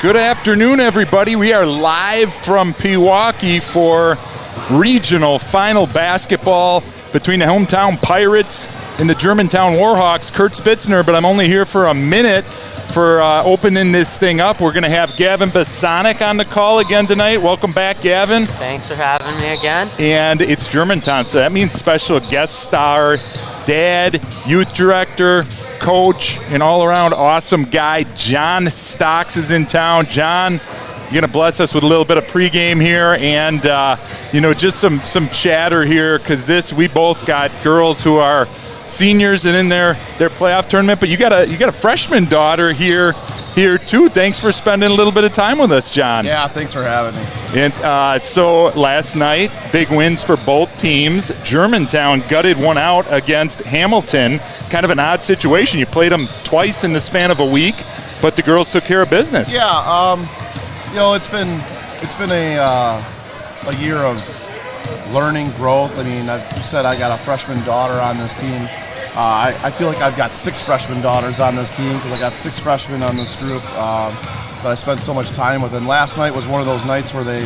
Good afternoon, everybody. We are live from Pewaukee for regional final basketball between the hometown Pirates and the Germantown Warhawks. Kurt Spitzner, but I'm only here for a minute for opening this thing up. We're going to have Gavin Basonic on the call again tonight. Welcome back, Gavin. Thanks for having me again. And it's Germantown, so that means special guest star, dad, youth director, coach, and all-around awesome guy. John Stocks is in town. John, you're going to bless us with a little bit of pregame here and, just some chatter here because we both got girls who are seniors and in their playoff tournament, but you got a freshman daughter here too. Thanks for spending a little bit of time with us, John. Yeah, thanks for having me. And so last night, big wins for both teams. Germantown gutted one out against Hamilton. Kind of an odd situation. You played them twice in the span of a week, but the girls took care of business. Yeah, it's been a year of learning, growth. I mean, you said I got a freshman daughter on this team. I feel like I've got 6 freshman daughters on this team because I got 6 freshmen on this group that I spent so much time with. And last night was one of those nights where they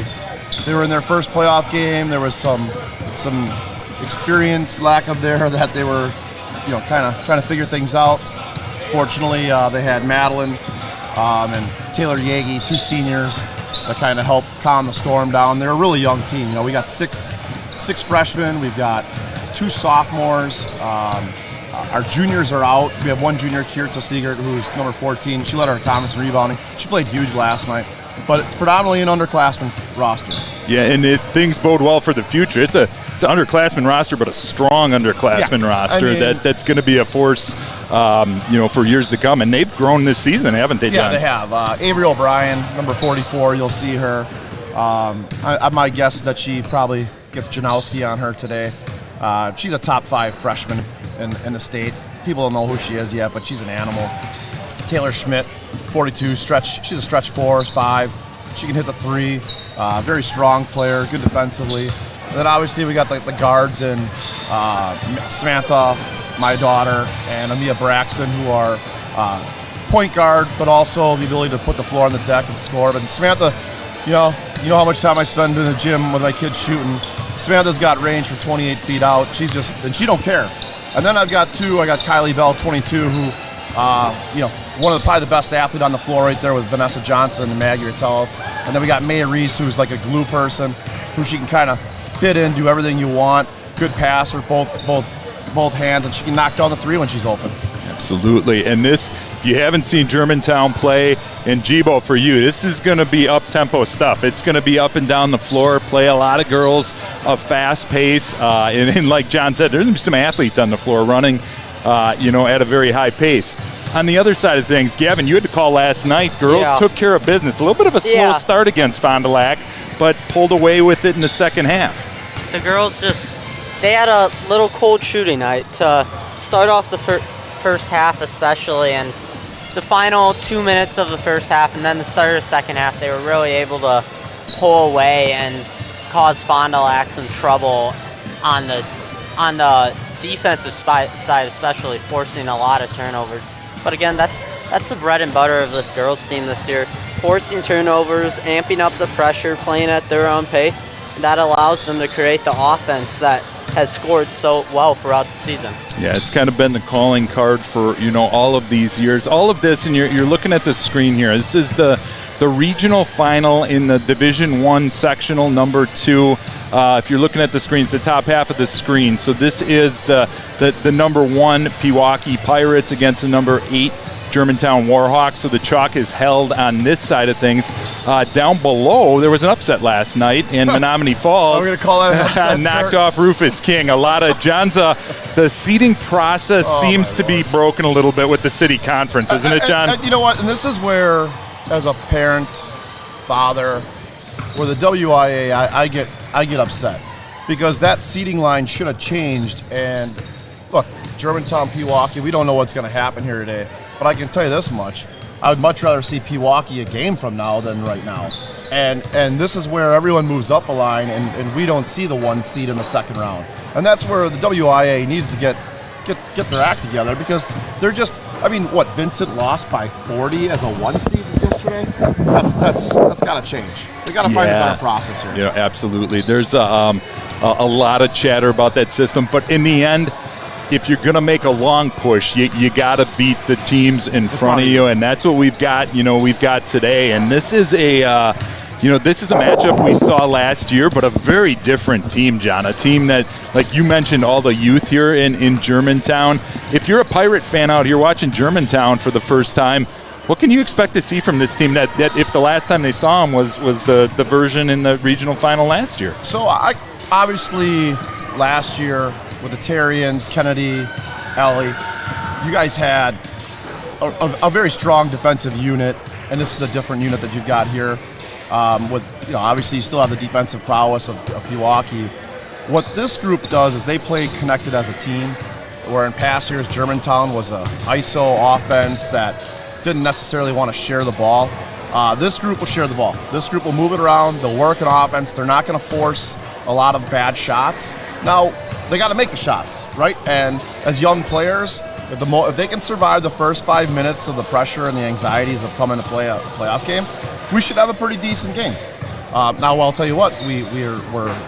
were in their first playoff game. There was some experience lack of there that they were, kind of trying to figure things out. Fortunately, they had Madeline and Taylor Yagi, 2 seniors, that kind of helped calm the storm down. They're a really young team. We got six freshmen. We've got 2 sophomores. Our juniors are out. We have one junior, Kierta Siegert, who's number 14. She led our conference in rebounding. She played huge last night. But it's predominantly an underclassmen roster. Yeah, and things bode well for the future. It's an underclassmen roster, but a strong underclassmen roster that's going to be a force, for years to come. And they've grown this season, haven't they, John? Yeah, they have. Avery O'Brien, number 44, you'll see her. My guess is that she probably gets Janowski on her today. She's a top 5 freshman in the state. People don't know who she is yet, but she's an animal. Taylor Schmidt, 42, stretch. She's a stretch 4, 5. She can hit the 3. Very strong player, good defensively. And then obviously we got the guards and Samantha, my daughter, and Amia Braxton, who are point guard, but also the ability to put the floor on the deck and score. But Samantha, you know how much time I spend in the gym with my kids shooting. Samantha's got range from 28 feet out. And she don't care. And then I've got 2. I got Kylie Bell, 22, who, probably the best athlete on the floor right there with Vanessa Johnson and Maggie Ratellis. And then we got Maya Reese, who's like a glue person, who she can kind of fit in, do everything you want. Good passer, both hands, and she can knock down the 3 when she's open. Absolutely. And if you haven't seen Germantown play, and Jibo, for you, this is going to be up-tempo stuff. It's going to be up and down the floor, play a lot of girls, a fast pace. And like John said, there's going to be some athletes on the floor running, at a very high pace. On the other side of things, Gavin, you had to call last night. Girls took care of business. A little bit of a slow start against Fond du Lac, but pulled away with it in the second half. The girls they had a little cold shooting night to start off the first half especially, and the final 2 minutes of the first half and then the start of the second half, they were really able to pull away and cause Fond du Lac some trouble on the defensive side, especially forcing a lot of turnovers. But again, that's the bread and butter of this girls team this year. Forcing turnovers, amping up the pressure, playing at their own pace. That allows them to create the offense that has scored so well throughout the season. Yeah, it's kind of been the calling card for, all of these years. All of this, and you're looking at the screen here. This is the regional final in the Division I sectional number 2. If you're looking at the screen, it's the top half of the screen. So this is the number 1 Pewaukee Pirates against the number 8 Germantown Warhawks. So the chalk is held on this side of things. Down below, there was an upset last night in Menominee Falls. We're going to call that an upset. Knocked off Rufus King. A lot of John's. The seeding process seems to be broken a little bit with the city conference, isn't it, John? And you know what? And this is where, as a parent, father, where the WIA, I get upset because that seeding line should have changed. And look, Germantown, Pewaukee, we don't know what's going to happen here today. But I can tell you this much. I would much rather see Pewaukee a game from now than right now. And this is where everyone moves up a line, and we don't see the 1 seed in the second round. And that's where the WIA needs to get their act together because they're just, Vincent lost by 40 as a 1 seed yesterday, that's got to change. We got to find a better process here. Yeah, absolutely. There's a lot of chatter about that system, but in the end, if you're going to make a long push, you got to beat the teams in front of you, and that's what we've got. We've got today, and this is a matchup we saw last year, but a very different team, John. A team that, like you mentioned, all the youth here in Germantown. If you're a Pirate fan out here watching Germantown for the first time, what can you expect to see from this team that if the last time they saw them was the version in the regional final last year? So obviously last year with the Terrians, Kennedy, Ellie, you guys had a very strong defensive unit, and this is a different unit that you've got here. Obviously you still have the defensive prowess of Pewaukee. What this group does is they play connected as a team, where in past years Germantown was an ISO offense that didn't necessarily want to share the ball. This group will share the ball. This group will move it around. They'll work an offense. They're not going to force a lot of bad shots. Now, they got to make the shots, right? And as young players, if they can survive the first 5 minutes of the pressure and the anxieties of coming to play a playoff game, we should have a pretty decent game. Now, I'll tell you what, we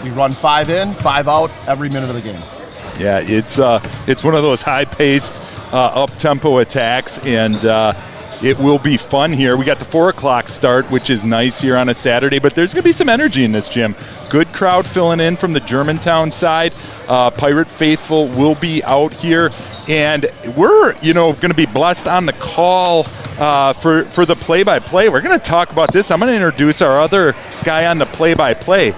run 5 in, 5 out every minute of the game. Yeah, it's one of those high-paced, up-tempo attacks, and it will be fun here. We got the 4 o'clock start, which is nice here on a Saturday, but there's going to be some energy in this gym. Good crowd filling in from the Germantown side. Pirate Faithful will be out here, and we're going to be blessed on the call for the play-by-play. We're going to talk about this. I'm going to introduce our other guy on the play-by-play.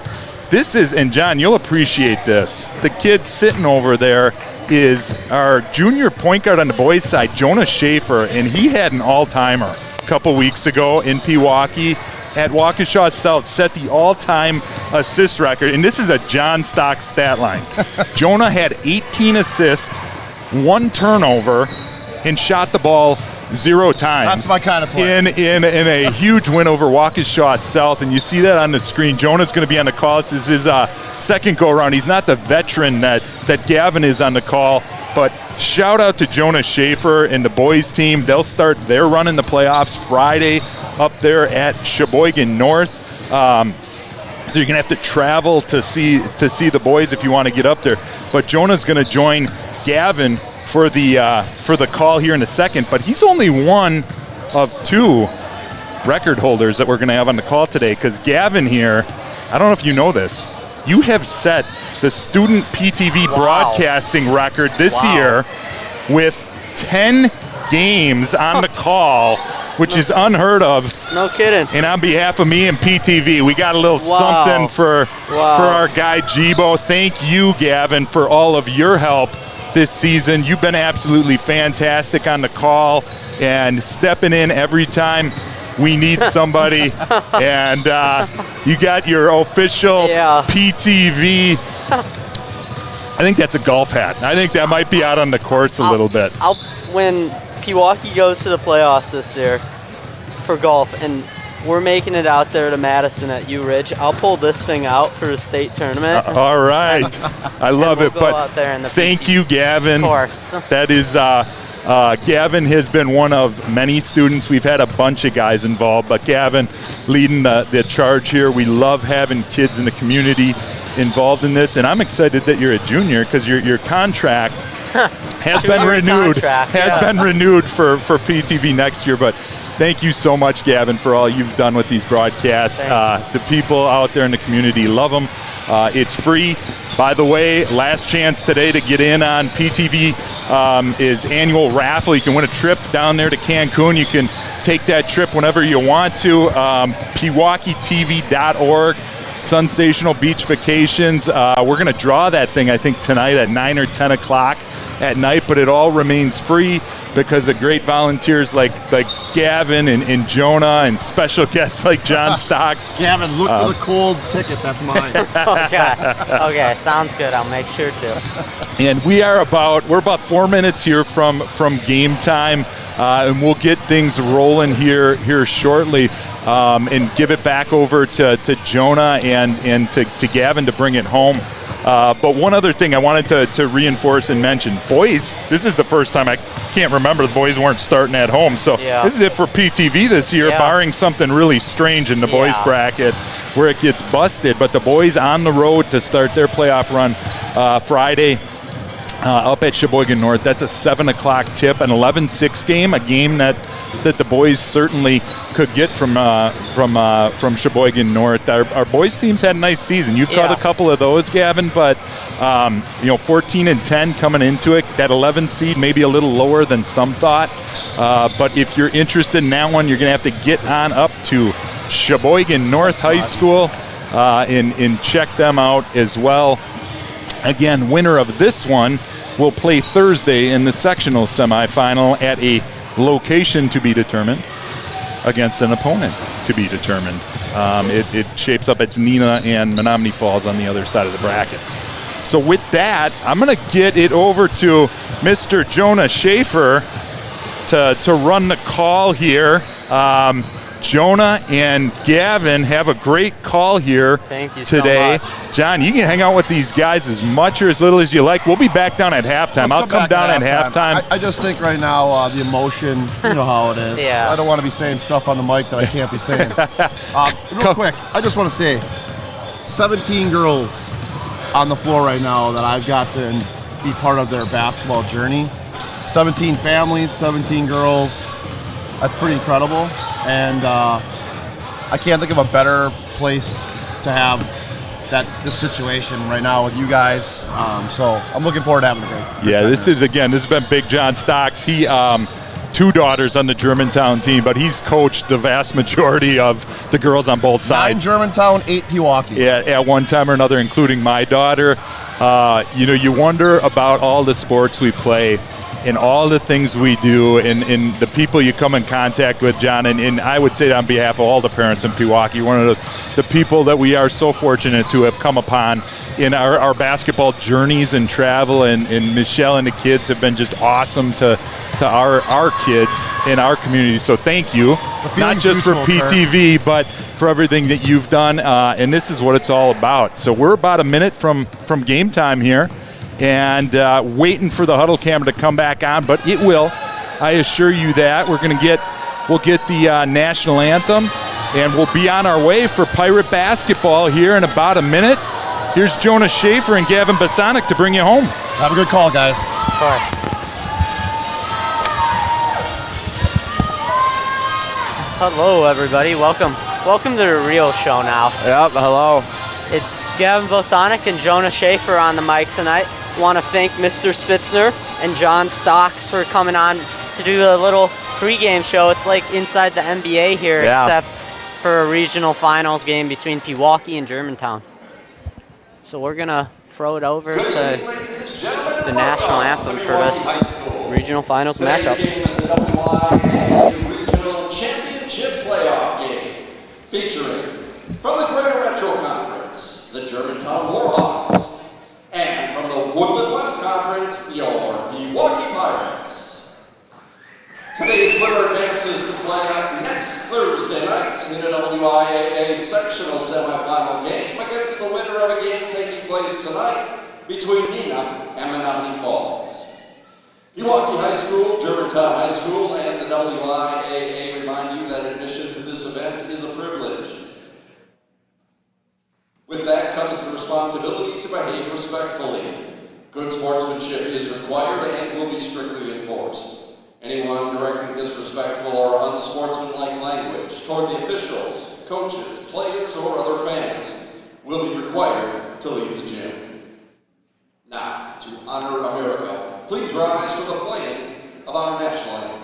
This is, and John, you'll appreciate this. The kid sitting over there is our junior point guard on the boys' side, Jonah Schaefer, and he had an all-timer a couple weeks ago in Pewaukee at Waukesha South, set the all-time assist record, and this is a John Stocks stat line. Jonah had 18 assists, 1 turnover, and shot the ball 0 times. That's my kind of play. In a huge win over Waukesha South, and you see that on the screen. Jonah's going to be on the call. This is his second go-around. He's not the veteran that Gavin is on the call, but shout out to Jonah Schaefer and the boys team. They'll start their run in the playoffs Friday up there at Sheboygan North. So you're going to have to travel to see the boys if you want to get up there. But Jonah's going to join Gavin for the call here in a second, but he's only one of 2 record holders that we're going to have on the call today, because Gavin here, I don't know if you know this, you have set the student PTV broadcasting record this year with 10 games on the call, which is unheard of. No kidding. And on behalf of me and PTV, we got a little something for our guy Jibo. Thank you, Gavin, for all of your help this season. You've been absolutely fantastic on the call and stepping in every time we need somebody. And you got your official PTV. I think that's a golf hat. I think that might be out on the courts a little bit. When Pewaukee goes to the playoffs this year for golf, and we're making it out there to Madison at U Ridge, I'll pull this thing out for the state tournament. All right. I love it. But thank you, Gavin. Of course. That is, Gavin has been one of many students. We've had a bunch of guys involved, but Gavin leading the charge here. We love having kids in the community involved in this, and I'm excited that you're a junior, because your contract has been renewed. Been renewed for PTV next year. But thank you so much, Gavin, for all you've done with these broadcasts. The people out there in the community love them. It's free. By the way, last chance today to get in on PTV is annual raffle. You can win a trip down there to Cancun. You can take that trip whenever you want to. PewaukeeTV.org. Sensational Beach Vacations. We're going to draw that thing, I think, tonight at 9 or 10 o'clock at night, but it all remains free because of great volunteers like Gavin and Jonah and special guests like John Stocks. Gavin, look for the cold ticket. That's mine. Okay, sounds good. I'll make sure to. And we're about 4 minutes here from game time, and we'll get things rolling here shortly. And give it back over to Jonah and to Gavin to bring it home. But one other thing I wanted to reinforce and mention, boys, this is the first time, I can't remember the boys weren't starting at home. So this is it for PTV this year, barring something really strange in the boys bracket where it gets busted. But the boys on the road to start their playoff run Friday. Up at Sheboygan North. That's a 7 o'clock tip, an 11-6 game, a game that the boys certainly could get from Sheboygan North. Our boys teams had a nice season. You've caught a couple of those, Gavin, but 14-10 coming into it. That 11 seed maybe a little lower than some thought. But if you're interested in that one, you're going to have to get on up to Sheboygan North High School and check them out as well. Again, winner of this one will play Thursday in the sectional semifinal at a location to be determined against an opponent to be determined. It shapes up. It's Neenah and Menominee Falls on the other side of the bracket. So with that, I'm going to get it over to Mr. Jonah Schaefer to run the call here. Jonah and Gavin have a great call here today. So much. John, you can hang out with these guys as much or as little as you like. We'll be back down at halftime. I'll come down at halftime. I just think right now the emotion, you know how it is. I don't want to be saying stuff on the mic that I can't be saying. Real quick, I just want to say 17 girls on the floor right now that I've got to be part of their basketball journey. 17 families, 17 girls. That's pretty incredible. And I can't think of a better place to have this situation right now with you guys. So I'm looking forward to having a great time. This has been Big John Stocks. He 2 daughters on the Germantown team, but he's coached the vast majority of the girls on both sides. 9 Germantown, 8 Pewaukee. Yeah, at one time or another, including my daughter. You wonder about all the sports we play and all the things we do and the people you come in contact with, John. And I would say on behalf of all the parents in Pewaukee, one of the people that we are so fortunate to have come upon in our basketball journeys and travel. And Michelle and the kids have been just awesome to our kids in our community. So thank you, not just for PTV, but for everything that you've done. And this is what it's all about. So we're about a minute from game time here. And waiting for the huddle camera to come back on, but it will. I assure you that. We'll get the national anthem, and we'll be on our way for Pirate basketball here in about a minute. Here's Jonah Schaefer and Gavin Bosonic to bring you home. Have a good call, guys. Of course. Hello, everybody. Welcome to the real show now. Yep. Hello. It's Gavin Bosonic and Jonah Schaefer on the mic tonight. Want to thank Mr. Spitzner and John Stocks for coming on to do a little pregame show. It's like inside the NBA here, except for a regional finals game between Pewaukee and Germantown. So we're going to throw it over to the national anthem for this regional finals matchup. Today's game is the WYAA Regional Championship Playoff game, featuring from the Greater Metro Conference, the Germantown Warhawks, and from the Woodland West Conference, your Pewaukee Pirates. Today's winner advances to play next Thursday night in a WIAA sectional semifinal game against the winner of a game taking place tonight between Neenah and Menominee Falls. Pewaukee High School, Germantown High School, and the WIAA remind you that admission to this event is a privilege. With that comes the responsibility to behave respectfully. Good sportsmanship is required and will be strictly enforced. Anyone directing disrespectful or unsportsmanlike language toward the officials, coaches, players, or other fans will be required to leave the gym. Now, to honor America, please rise for the playing of our national anthem.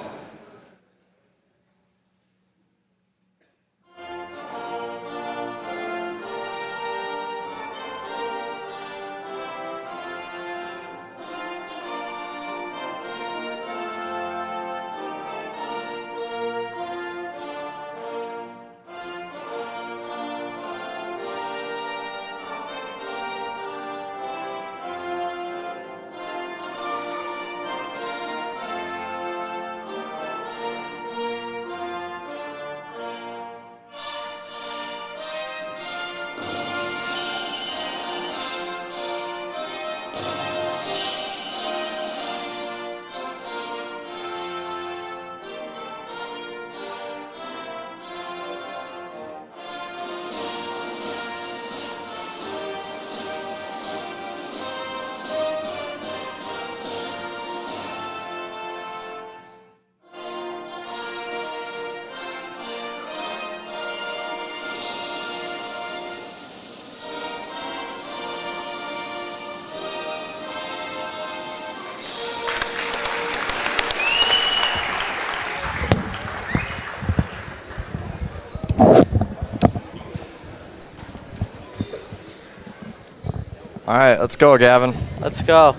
All right, let's go, Gavin. Let's go.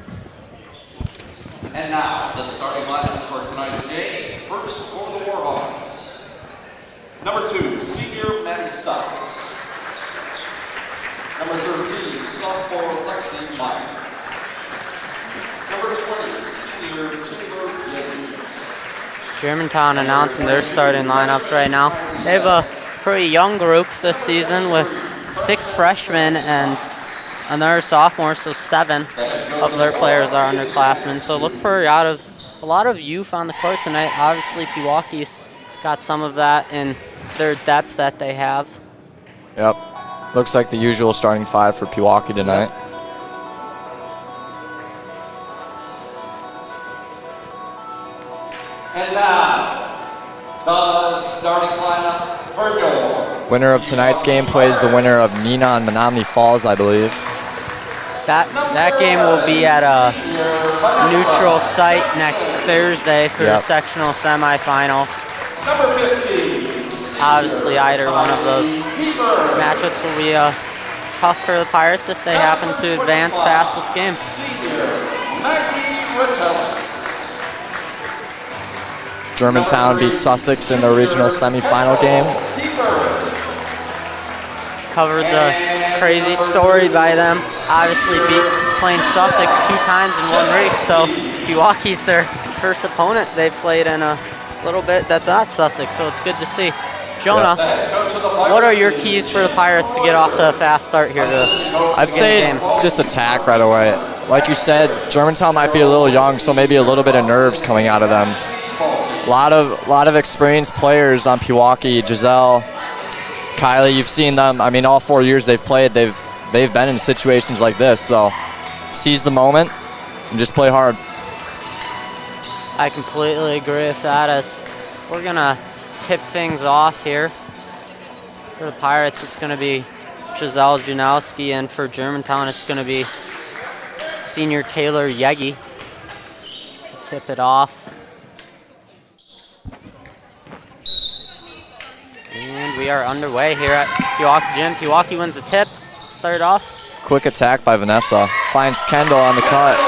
And now, the starting lineups for tonight's game. First for the Warhawks. Number 2, senior Maddie Stocks. Number 13, sophomore Lexi Meyer. Number 20, senior Taylor Jenny. Germantown announcing their starting lineups right now. They have a pretty young group this season with 6 freshmen and another sophomore, so 7 of their players are underclassmen. So look for a lot of youth on the court tonight. Obviously, Pewaukee's got some of that in their depth that they have. Yep. Looks like the usual starting 5 for Pewaukee tonight. And now, the starting lineup for your Winner of tonight's game plays the winner of Neenah and Menominee Falls, I believe. That game will be at a neutral site next Thursday for the sectional semifinals. number 15. Obviously, either one of those matchups will be tough for the Pirates if they happen to advance past this game. Senior Maggie Ratellis. Germantown beat Sussex in the regional semifinal game. Covered the crazy story by them. Obviously playing Sussex 2 times in 1 week, so Pewaukee's their first opponent they've played in a little bit that's not Sussex, so it's good to see. Jonah, what are your keys for the Pirates to get off to a fast start here? I'd say just attack right away. Like you said, Germantown might be a little young, so maybe a little bit of nerves coming out of them. A lot of experienced players on Pewaukee. Giselle, Kylie, you've seen them. I mean, all 4 years they've played, they've been in situations like this. So seize the moment and just play hard. I completely agree with that. As we're gonna tip things off here for the Pirates, it's gonna be Giselle Janowski, and for Germantown, it's gonna be senior Taylor Yegi. Tip it off. And we are underway here at Pewaukee Gym. Pewaukee wins the tip. Start off. Quick attack by Vanessa. Finds Kendall on the cut.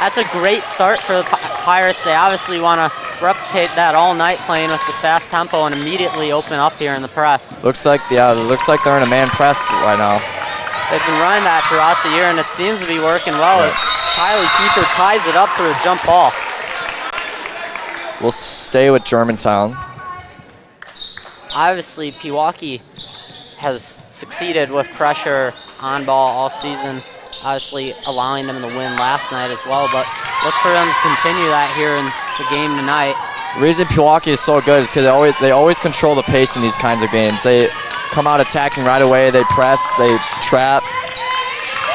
That's a great start for the Pirates. They obviously want to replicate that all night, playing with this fast tempo and immediately open up here in the looks like they're in a man press right now. They've been running that throughout the year, and it seems to be working well as Kylie Keeper ties it up for a jump ball. We'll stay with Germantown. Obviously, Pewaukee has succeeded with pressure on ball all season, obviously allowing them to win last night as well, but look for them to continue that here in the game tonight. The reason Pewaukee is so good is because they always control the pace in these kinds of games. They come out attacking right away, they press, they trap.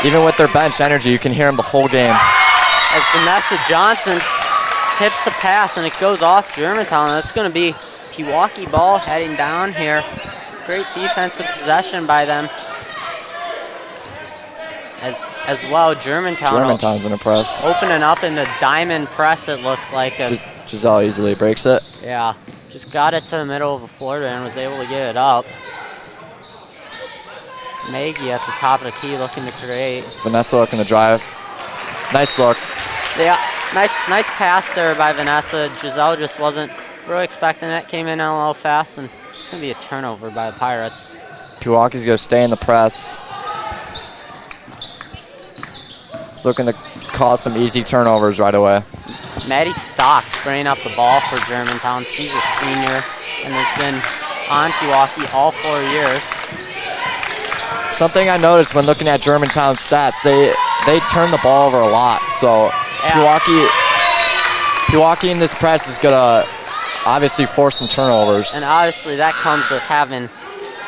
Even with their bench energy, you can hear them the whole game. As Vanessa Johnson tips the pass and it goes off Germantown, that's going to be Pewaukee ball heading down here. Great defensive possession by them. As well, Germantown's in a press. Opening up in the diamond press, it looks like. Giselle easily breaks it. Yeah, just got it to the middle of the floor there and was able to get it up. Maggie at the top of the key looking to create. Vanessa looking to drive. Nice look. Yeah, nice pass there by Vanessa. Giselle just wasn't really expecting it. Came in a little fast, and it's going to be a turnover by the Pirates. Pewaukee's going to stay in the press. It's looking to cause some easy turnovers right away. Maddie Stocks bringing up the ball for Germantown. She's a senior and has been on Pewaukee all 4 years. Something I noticed when looking at Germantown's stats, they turn the ball over a lot. So yeah. Pewaukee in this press is going to obviously force some turnovers. And obviously that comes with having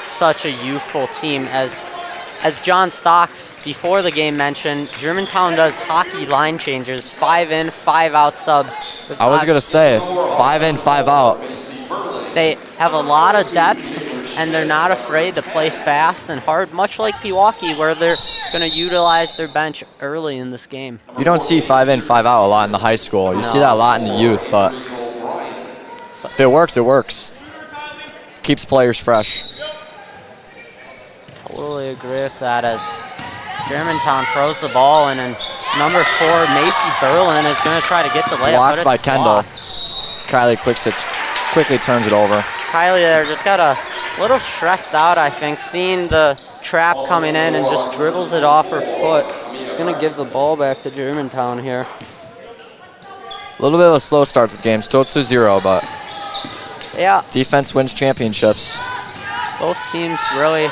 such a youthful team. As John Stocks before the game mentioned, Germantown does hockey line changes, 5 in, 5 out subs. I was going to say 5 in, 5 out. They have a lot of depth, and they're not afraid to play fast and hard, much like Pewaukee, where they're going to utilize their bench early in this game. You don't see 5 in, 5 out a lot in the high school. You see that a lot in the youth, but if it works, it works. keeps players fresh. Totally agree with that as Germantown throws the ball in, and number 4, Macy Berlin, is going to try to get the layup. Blocked by Kendall. Blocked. Kylie quickly turns it over. Kylie there just got a little stressed out, I think, seeing the trap coming in and just dribbles it off her foot. She's going to give the ball back to Germantown here. A little bit of a slow start to the game. Still 2-0, but yeah, defense wins championships. both teams really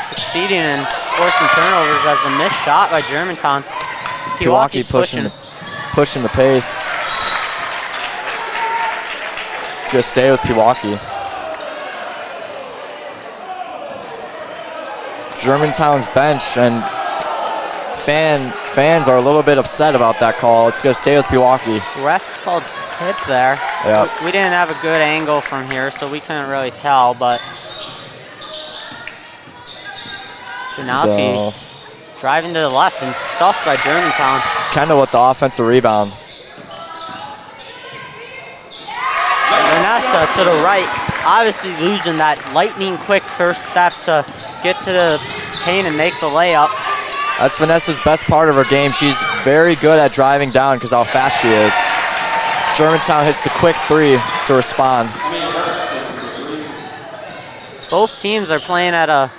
succeeding in forcing turnovers as the missed shot by Germantown. Pewaukee pushing the pace. It's going to stay with Pewaukee. Germantown's bench and fans are a little bit upset about that call. It's going to stay with Pewaukee. Refs called tip there. Yep. We didn't have a good angle from here, so we couldn't really tell, but Janowski driving to the left and stuffed by Germantown. Kendall with the offensive rebound. Vanessa to the right, obviously losing that lightning quick first step to get to the paint and make the layup. That's Vanessa's best part of her game. She's very good at driving down because how fast she is. Germantown hits the quick 3 to respond. Both teams are playing at a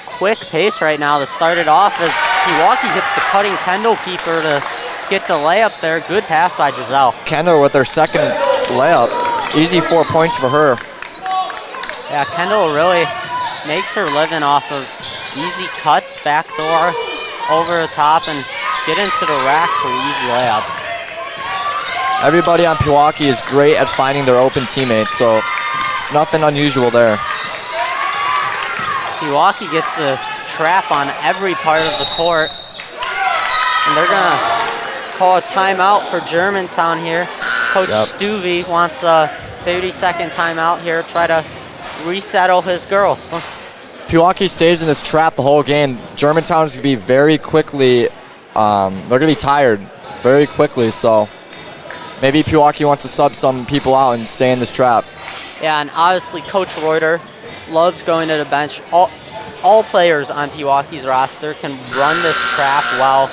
quick pace right now to start it off as Pewaukee gets the cutting Kendall keeper to get the layup there. Good pass by Giselle. Kendall with her second layup. Easy 4 points for her. Yeah, Kendall really makes her living off of easy cuts, backdoor, over the top, and get into the rack for easy layups. Everybody on Pewaukee is great at finding their open teammates, so it's nothing unusual there. Pewaukee gets the trap on every part of the court, and they're gonna call a timeout for Germantown here. Coach Stuvey wants a 30-second timeout here, try to resettle his girls. Pewaukee stays in this trap the whole game. Germantown's going to be very quickly, they're going to be tired very quickly, so maybe Pewaukee wants to sub some people out and stay in this trap. Yeah, and obviously Coach Reuter loves going to the bench. All players on Pewaukee's roster can run this trap well,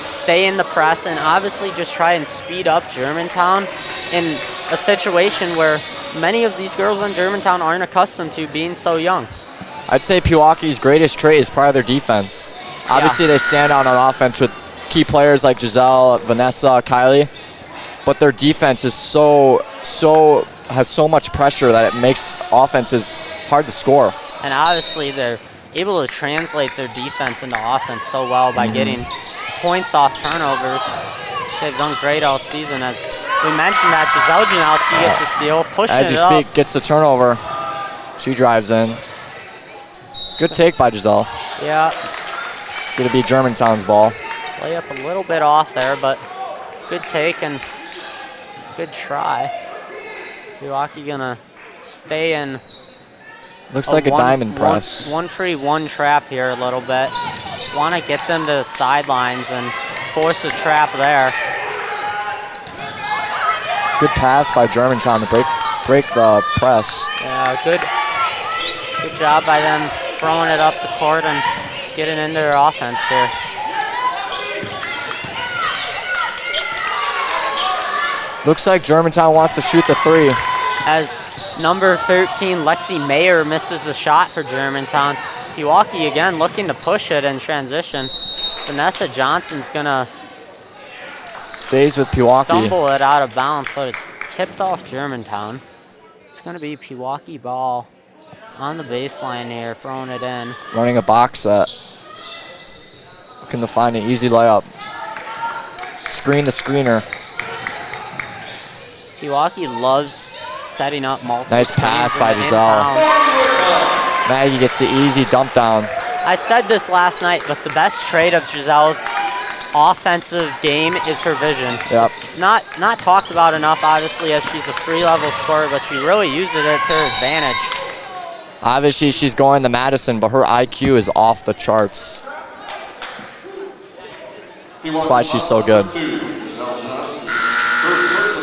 stay in the press, and obviously just try and speed up Germantown in a situation where many of these girls on Germantown aren't accustomed to being so young. I'd say Pewaukee's greatest trait is probably their defense. Obviously, they stand out on offense with key players like Giselle, Vanessa, Kylie, but their defense is has so much pressure that it makes offenses hard to score. And obviously, they're able to translate their defense into offense so well by getting points off turnovers, which they've done great all season. As we mentioned, that Giselle Janowski gets the steal, pushing it up. As you speak, gets the turnover. She drives in. Good take by Giselle. Yeah. It's going to be Germantown's ball. Lay up a little bit off there, but good take and good try. Pewaukee gonna stay in. Looks like a diamond press. One free, one trap here a little bit. Want to get them to the sidelines and force a trap there. Good pass by Germantown to break the press. Yeah, good job by them throwing it up the court and getting into their offense here. Looks like Germantown wants to shoot the 3. As number 13, Lexi Mayer, misses the shot for Germantown. Pewaukee again looking to push it in transition. Vanessa Johnson's gonna stays with Pewaukee. Stumble it out of bounds, but it's tipped off Germantown. It's gonna be Pewaukee ball on the baseline here, throwing it in. Running a box set. Looking to find an easy layup. Screen the screener. Pewaukee loves setting up multiple. Nice pass by Giselle. Maggie gets the easy dump down. I said this last night, but the best trait of Giselle's offensive game is her vision. Yep. It's not talked about enough, obviously, as she's a free-level scorer, but she really uses it to her advantage. Obviously, she's going to Madison, but her IQ is off the charts. That's why she's so good.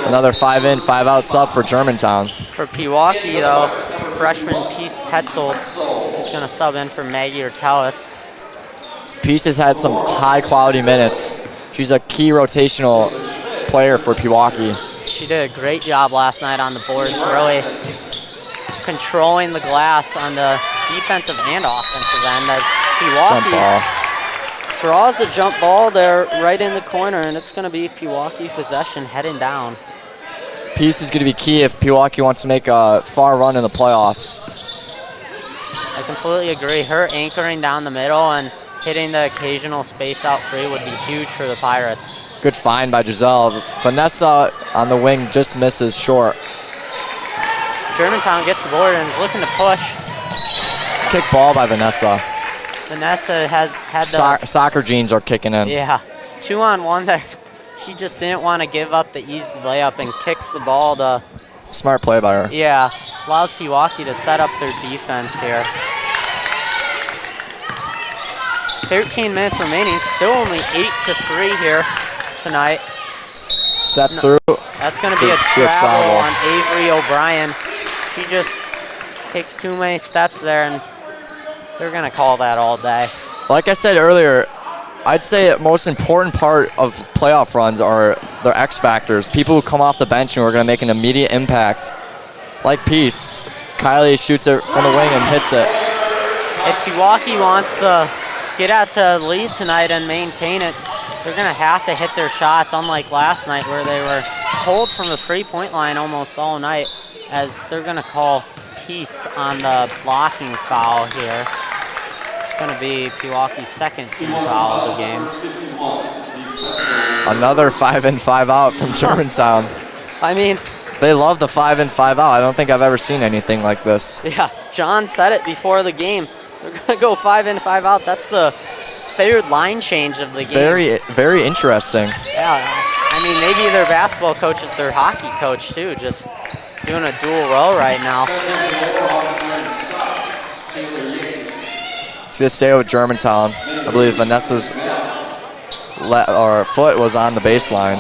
Another 5-in, 5-out sub for Germantown. For Pewaukee, though, freshman Peace Petzold is going to sub in for Maggie Ortelis. Peace has had some high-quality minutes. She's a key rotational player for Pewaukee. She did a great job last night on the boards, really controlling the glass on the defensive and offensive end as Pewaukee draws the jump ball there right in the corner, and it's going to be Pewaukee possession heading down. Peace is going to be key if Pewaukee wants to make a far run in the playoffs. I completely agree. Her anchoring down the middle and hitting the occasional space out free would be huge for the Pirates. Good find by Giselle. Vanessa on the wing just misses short. Germantown gets the board and is looking to push. Kick ball by Vanessa. Vanessa has had the... Soccer jeans are kicking in. Yeah, 2-on-1 there. She just didn't want to give up the easy layup and kicks the ball to... Smart play by her. Yeah, allows Pewaukee to set up their defense here. 13 minutes remaining, still only 8-3 here tonight. Step through. That's going to be a travel on Avery O'Brien. She just takes too many steps there, and they're going to call that all day. Like I said earlier, I'd say the most important part of playoff runs are their X factors, people who come off the bench and are going to make an immediate impact. Like Peace. Kylie shoots it from the wing and hits it. If Pewaukee wants to get out to lead tonight and maintain it, they're going to have to hit their shots, unlike last night where they were pulled from the three-point line almost all night, as they're going to call Peace on the blocking foul here. It's going to be Pewaukee's second team foul of the game. Another 5-in, 5-out from Germantown. I mean, they love the 5-in, 5-out. I don't think I've ever seen anything like this. Yeah, John said it before the game. They're going to go 5-in, 5-out. That's the third line change of the game. Very, very interesting. Yeah, I mean, maybe their basketball coach is their hockey coach too, just doing a dual role right now. It's going to stay with Germantown. I believe Vanessa's foot was on the baseline.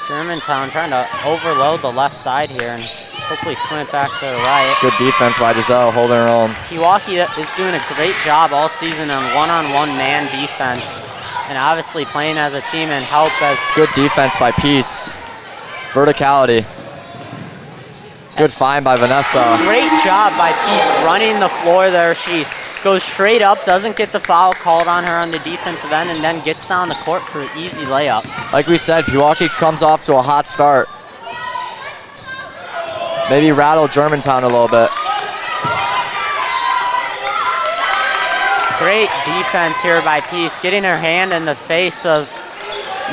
Germantown trying to overload the left side here and hopefully swing it back to the right. Good defense by Giselle, holding her own. Pewaukee is doing a great job all season on one-on-one man defense, and obviously playing as a team and help as... Good defense by Peace. Verticality. Good find by Vanessa. Great job by Peace running the floor there. She goes straight up, doesn't get the foul called on her on the defensive end, and then gets down the court for an easy layup. Like we said, Pewaukee comes off to a hot start. Maybe rattle Germantown a little bit. Great defense here by Peace, getting her hand in the face of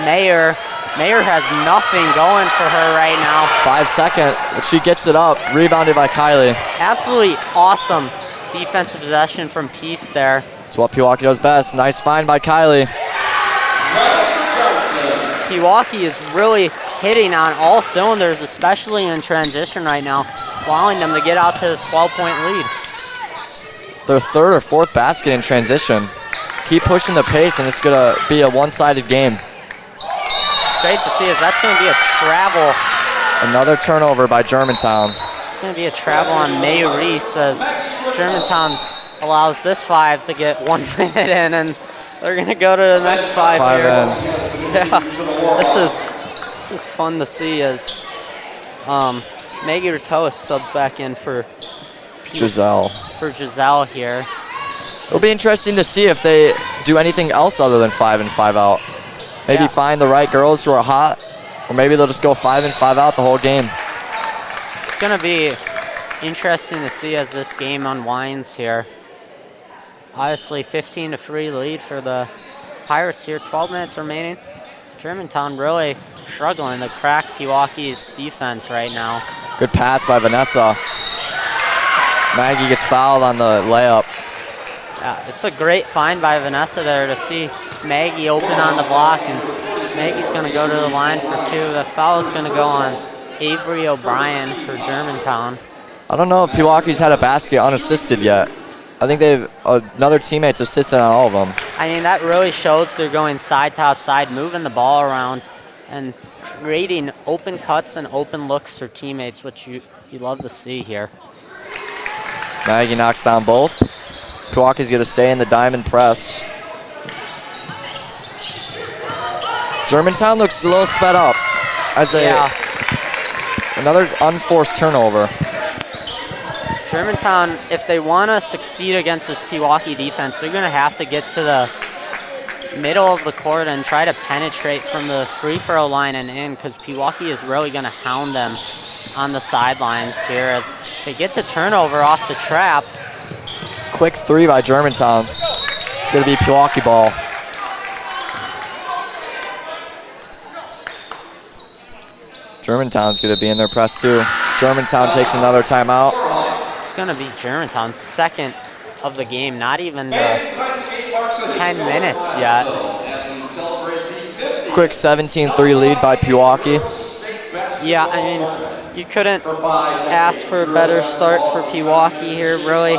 Mayer. Mayer has nothing going for her right now. 5 seconds, but she gets it up. Rebounded by Kylie. Absolutely awesome defensive possession from Peace there. It's what Pewaukee does best. Nice find by Kylie. Pewaukee is really hitting on all cylinders, especially in transition right now, allowing them to get out to this 12-point lead. Their third or fourth basket in transition. Keep pushing the pace, and it's going to be a one-sided game. It's great to see as that's going to be a travel. Another turnover by Germantown. It's going to be a travel on May Reese as Germantown allows this 5 to get 1 minute in, and they're going to go to the next 5 here. Yeah, this is fun to see as Maggie Ortelis subs back in for Giselle. For Giselle here. It'll be interesting to see if they do anything else other than 5-in, 5-out. Maybe find the right girls who are hot, or maybe they'll just go 5-in, 5-out the whole game. It's going to be interesting to see as this game unwinds here. Obviously, 15-3 lead for the Pirates here. 12 minutes remaining. Germantown really struggling to crack Pewaukee's defense right now. Good pass by Vanessa. Maggie gets fouled on the layup. Yeah, it's a great find by Vanessa there to see Maggie open on the block, and Maggie's going to go to the line for 2. The foul is going to go on Avery O'Brien for Germantown. I don't know if Pewaukee's had a basket unassisted yet. I think they've another teammate's assisted on all of them. I mean, that really shows they're going side to outside, moving the ball around and creating open cuts and open looks for teammates, which you love to see here. Maggie knocks down both. Pewaukee's going to stay in the diamond press. Germantown looks a little sped up as another unforced turnover. Germantown, if they want to succeed against this Pewaukee defense, they're going to have to get to the middle of the court and try to penetrate from the free throw line and in, because Pewaukee is really going to hound them on the sidelines here as they get the turnover off the trap. Quick three by Germantown. It's going to be Pewaukee ball. Germantown's going to be in their press too. Germantown takes another timeout. It's going to be Germantown's second of the game, not even the 10 minutes yet. Quick 17-3 lead by Pewaukee. Yeah, I mean, you couldn't ask for a better start for Pewaukee here, really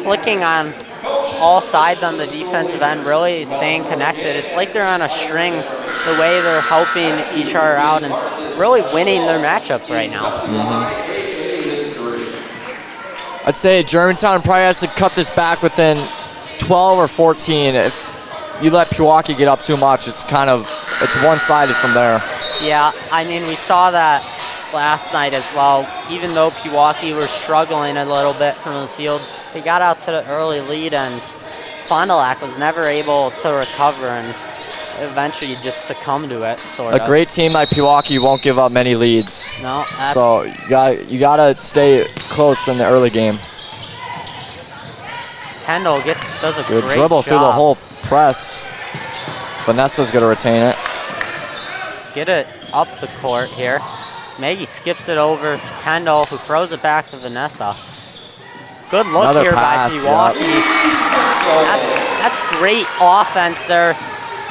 clicking on all sides on the defensive end, really staying connected. It's like they're on a string, the way they're helping each other out and really winning their matchups right now. I'd say Germantown probably has to cut this back within 12 or 14. If you let Pewaukee get up too much, it's one-sided from there. Yeah, I mean, we saw that last night as well. Even though Pewaukee were struggling a little bit from the field, they got out to the early lead, and Fond du Lac was never able to recover and eventually just succumb to it, sort of. A great team like Pewaukee won't give up many leads. No, so you gotta stay close in the early game. Kendall does a good great dribble job. Through the whole press. Vanessa's gonna retain it. Get it up the court here. Maggie skips it over to Kendall, who throws it back to Vanessa. Good look Another here pass, by Pewaukee. That's great offense there.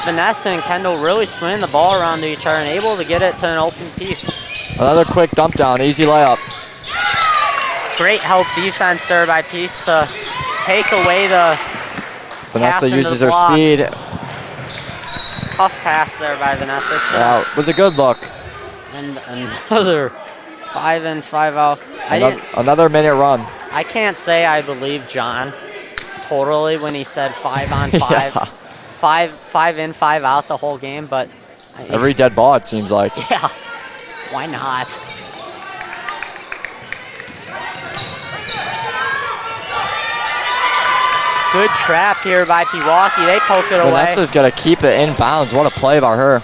Vanessa and Kendall really swinging the ball around to each other and able to get it to an open piece. Another quick dump down, easy layup. Great help defense there by Peace to take away the Vanessa uses her speed. Tough pass there by Vanessa. Yeah, it was a good look. And another 5 in, 5 out. Another minute run. I can't say I believe John totally when he said 5 on 5. Yeah. 5 in, 5 out the whole game, but every dead ball, it seems like. Yeah, why not? Good trap here by Pewaukee. They poke it away. Vanessa's got to keep it in bounds. What a play by her.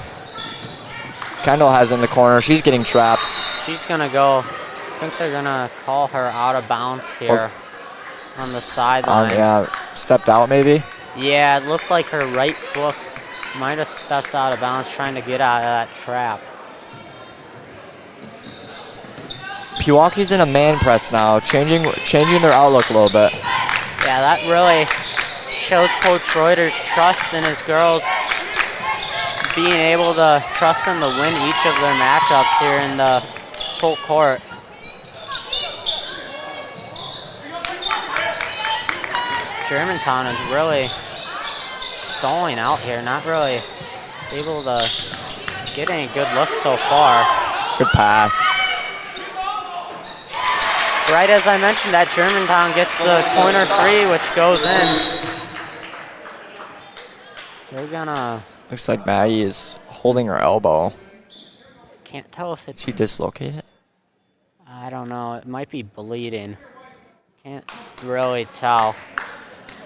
Kendall has it in the corner. She's getting trapped. She's going to go. I think they're going to call her out of bounds here on the sideline. Yeah, stepped out maybe. Yeah, it looked like her right foot might have stepped out of bounds trying to get out of that trap. Pewaukee's in a man press now, changing their outlook a little bit. Yeah, that really shows Coach Reuter's trust in his girls, being able to trust them to win each of their matchups here in the full court. Germantown is really stalling out here, not really able to get any good looks so far. Good pass. Right as I mentioned, that Germantown gets the corner three, which goes in. They're gonna... Looks like Maggie is holding her elbow. Can't tell if it's... She dislocated? I don't know. It might be bleeding. Can't really tell.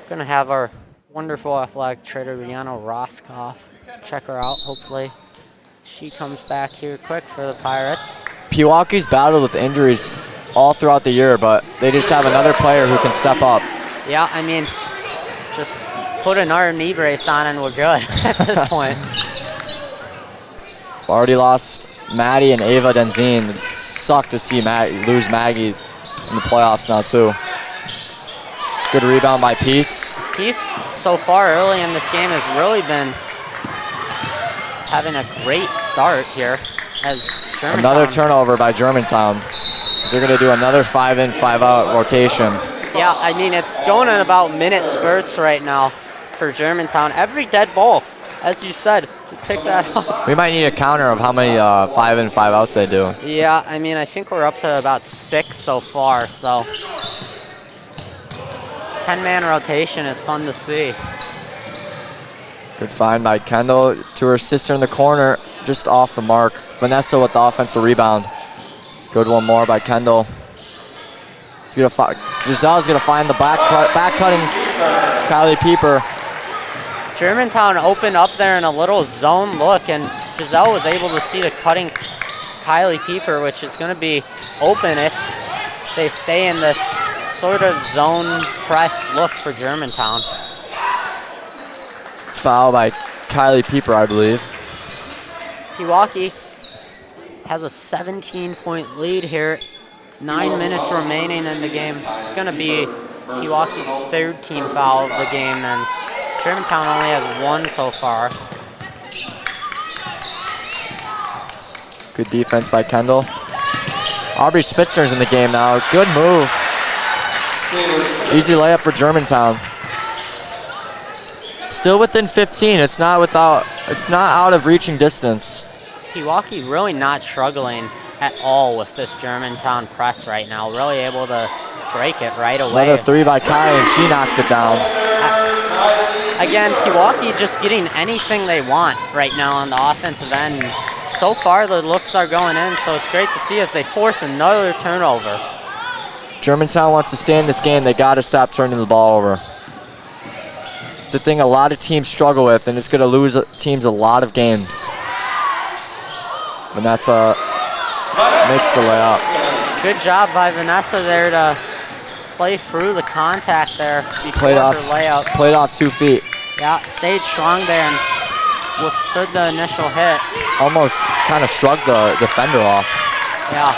Gonna have our wonderful athletic trainer, Rihanna Roskoff, check her out, hopefully. She comes back here quick for the Pirates. Pewaukee's battled with injuries all throughout the year, but they just have another player who can step up. Yeah, I mean, just put another knee brace on and we're good at this point. Already lost Maddie and Ava Denzine. It sucked to see lose Maggie in the playoffs now too. Good rebound by Peace. Peace, so far early in this game, has really been having a great start here as Germantown. Another turnover by Germantown. They're going to do another 5 in, 5 out rotation. Yeah, I mean, it's going in about minute spurts right now for Germantown. Every dead ball, as you said, pick that up. We might need a counter of how many 5 and 5 outs they do. Yeah, I mean, I think we're up to about 6 so far, so 10-man rotation is fun to see. Good find by Kendall to her sister in the corner, just off the mark. Vanessa with the offensive rebound. Good one more by Kendall. Giselle's gonna find the back cutting Kylie Pieper. Germantown opened up there in a little zone look, and Giselle was able to see the cutting Kylie Pieper, which is going to be open if they stay in this sort of zone press look for Germantown. Foul by Kylie Pieper, I believe. Pewaukee has a 17-point lead here. 9 minutes remaining in the game. It's going to be Pewaukee's 3rd team foul of the game, and Germantown only has 1 so far. Good defense by Kendall. Aubrey Spitzner's in the game now. Good move. Easy layup for Germantown. Still within 15. It's not out of reaching distance. Pewaukee really not struggling at all with this Germantown press right now. Really able to break it right away. Another 3 by Kai, and she knocks it down. Again, Pewaukee just getting anything they want right now on the offensive end. So far, the looks are going in, so it's great to see as they force another turnover. Germantown wants to stay in this game. They got to stop turning the ball over. It's a thing a lot of teams struggle with, and it's going to lose teams a lot of games. Vanessa makes the layup. Good job by Vanessa there to play through the contact there before her layup. Played off 2 feet. Yeah, stayed strong there and withstood the initial hit. Almost kind of shrugged the defender off. Yeah.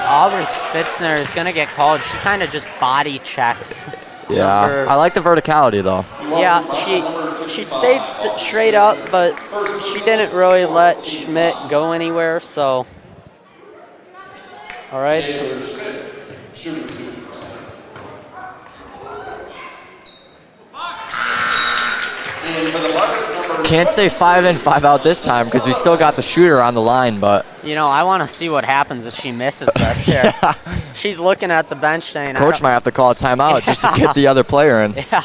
Aubrey Spitzner is going to get called. She kind of just body checks. Yeah, I like the verticality though. Yeah, she stayed straight up, but she didn't really let Schmidt go anywhere, so. All right. Can't say 5 in, 5 out this time because we still got the shooter on the line, but. You know, I want to see what happens if she misses this here. Yeah. She's looking at the bench saying, Coach might have to call a timeout just to get the other player in. Yeah.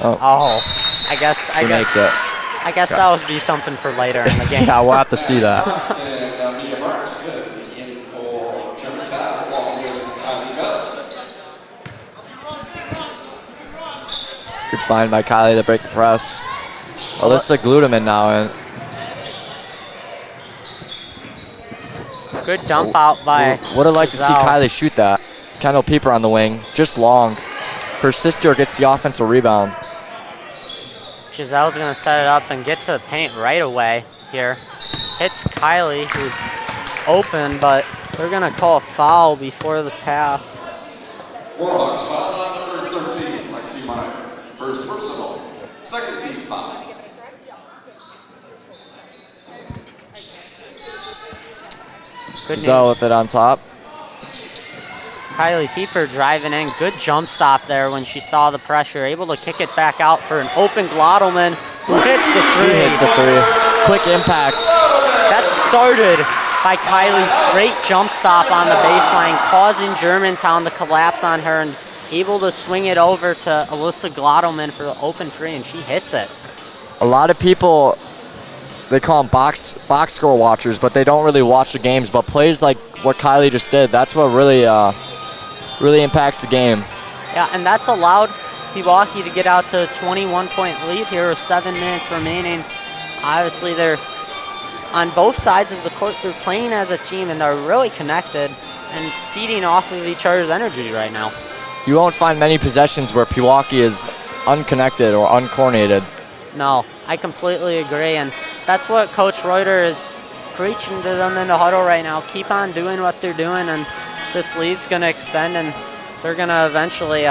Oh. I guess. She makes it. I guess that would be something for later in the game. Yeah, we'll have to see that. Good find by Kylie to break the press. Alyssa Gluteman now in. Good dump out by Would have liked to see Giselle. Kylie shoot that. Kendall Pieper on the wing, just long. Her sister gets the offensive rebound. Giselle's going to set it up and get to the paint right away here. Hits Kylie, who's open, but they're going to call a foul before the pass. Warhawks foul on number 13, Lexi Meyer. First personal, 2nd team foul. Giselle with it on top. Kylie Pieper driving in. Good jump stop there when she saw the pressure. Able to kick it back out for an open Glottelman who hits the 3. She hits the 3. Quick impact. That started by Kylie's great jump stop on the baseline, causing Germantown to collapse on her and able to swing it over to Alyssa Glottelman for the open 3, and she hits it. A lot of people, they call them box score watchers, but they don't really watch the games. But plays like what Kylie just did, that's what really impacts the game. Yeah, and that's allowed Pewaukee to get out to a 21-point lead here with 7 minutes remaining. Obviously, they're on both sides of the court. They're playing as a team, and they're really connected and feeding off of each other's energy right now. You won't find many possessions where Pewaukee is unconnected or uncoordinated. No, I completely agree, and that's what Coach Reuter is preaching to them in the huddle right now. Keep on doing what they're doing, and this lead's going to extend, and they're going to eventually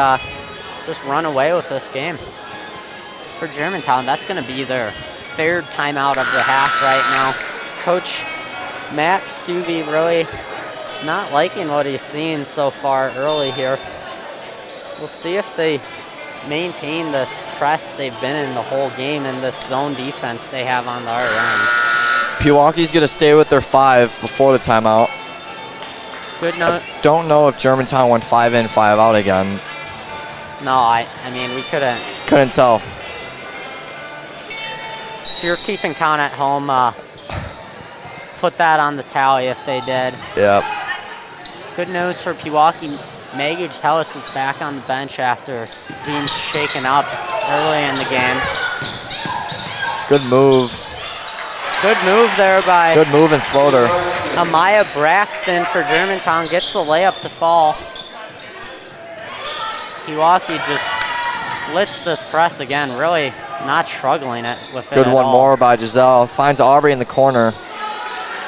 just run away with this game. For Germantown, that's going to be their 3rd timeout of the half right now. Coach Matt Stuvey really not liking what he's seen so far early here. We'll see if they maintain this press they've been in the whole game and this zone defense they have on the other end. Pewaukee's going to stay with their 5 before the timeout. Good note. Don't know if Germantown went 5 in, 5 out again. No, I mean, we couldn't. Couldn't tell. If you're keeping count at home, put that on the tally if they did. Yep. Good news for Pewaukee. Maggie Tellis is back on the bench after being shaken up early in the game. Good move. Good move there by Good move and floater. Amaya Braxton for Germantown. Gets the layup to fall. Pewaukee just splits this press again, really not struggling with it Good at one all. more by Giselle. Finds Aubrey in the corner.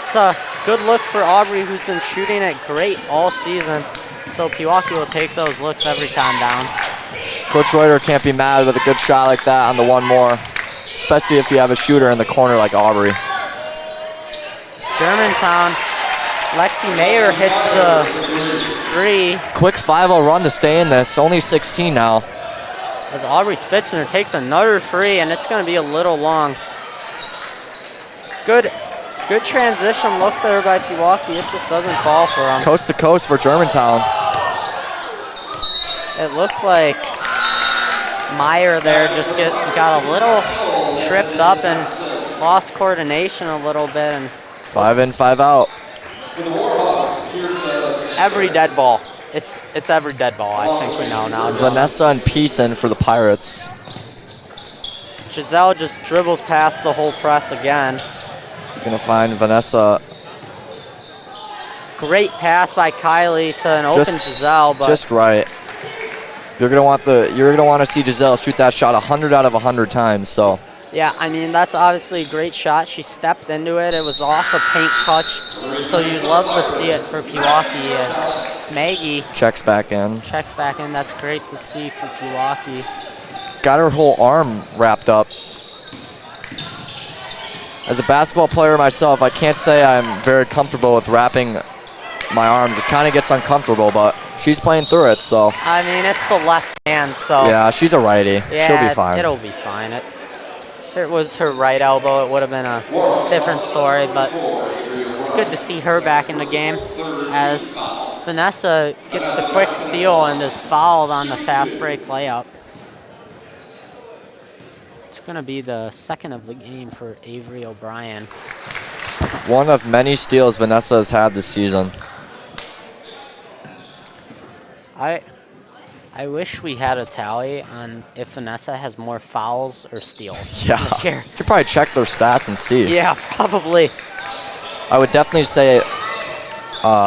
It's a good look for Aubrey, who's been shooting it great all season. So Pewaukee will take those looks every time down. Coach Reuter can't be mad with a good shot like that on the one more, especially if you have a shooter in the corner like Aubrey. Germantown, Lexi Mayer hits the 3 Quick 5-0 run to stay in this. Only 16 now. as Aubrey Spitzner takes another 3, and it's going to be a little long. Good transition look there by Pewaukee. It just doesn't fall for them. Coast to coast for Germantown. It looked like Meyer there just got a little tripped up and lost coordination a little bit. And 5 in, 5 out. every dead ball. It's every dead ball, I think we know now. Vanessa and Peason for the Pirates. Giselle just dribbles past the whole press again. Gonna find Vanessa. Great pass by Kylie to an open Giselle, but Just right. You're gonna want to see Giselle shoot that shot 100 out of 100 times. So yeah, I mean, that's obviously a great shot. She stepped into it. It was off a paint touch, so you'd love to see it for Pewaukee as Maggie checks back in. checks back in. That's great to see for Pewaukee. Got her whole arm wrapped up. As a basketball player myself, I can't say I'm very comfortable with wrapping my arms. It kind of gets uncomfortable, but she's playing through it, so. I mean, it's the left hand, so. Yeah, she's a righty. Yeah, she'll be fine. It'll be fine. If it was her right elbow, it would have been a different story, but it's good to see her back in the game as Vanessa gets the quick steal and is fouled on the fast break layup. It's going to be the second of the game for Avery O'Brien. One of many steals Vanessa has had this season. I wish we had a tally on if Vanessa has more fouls or steals. Yeah, Here. you could probably check their stats and see. Yeah, probably. I would definitely say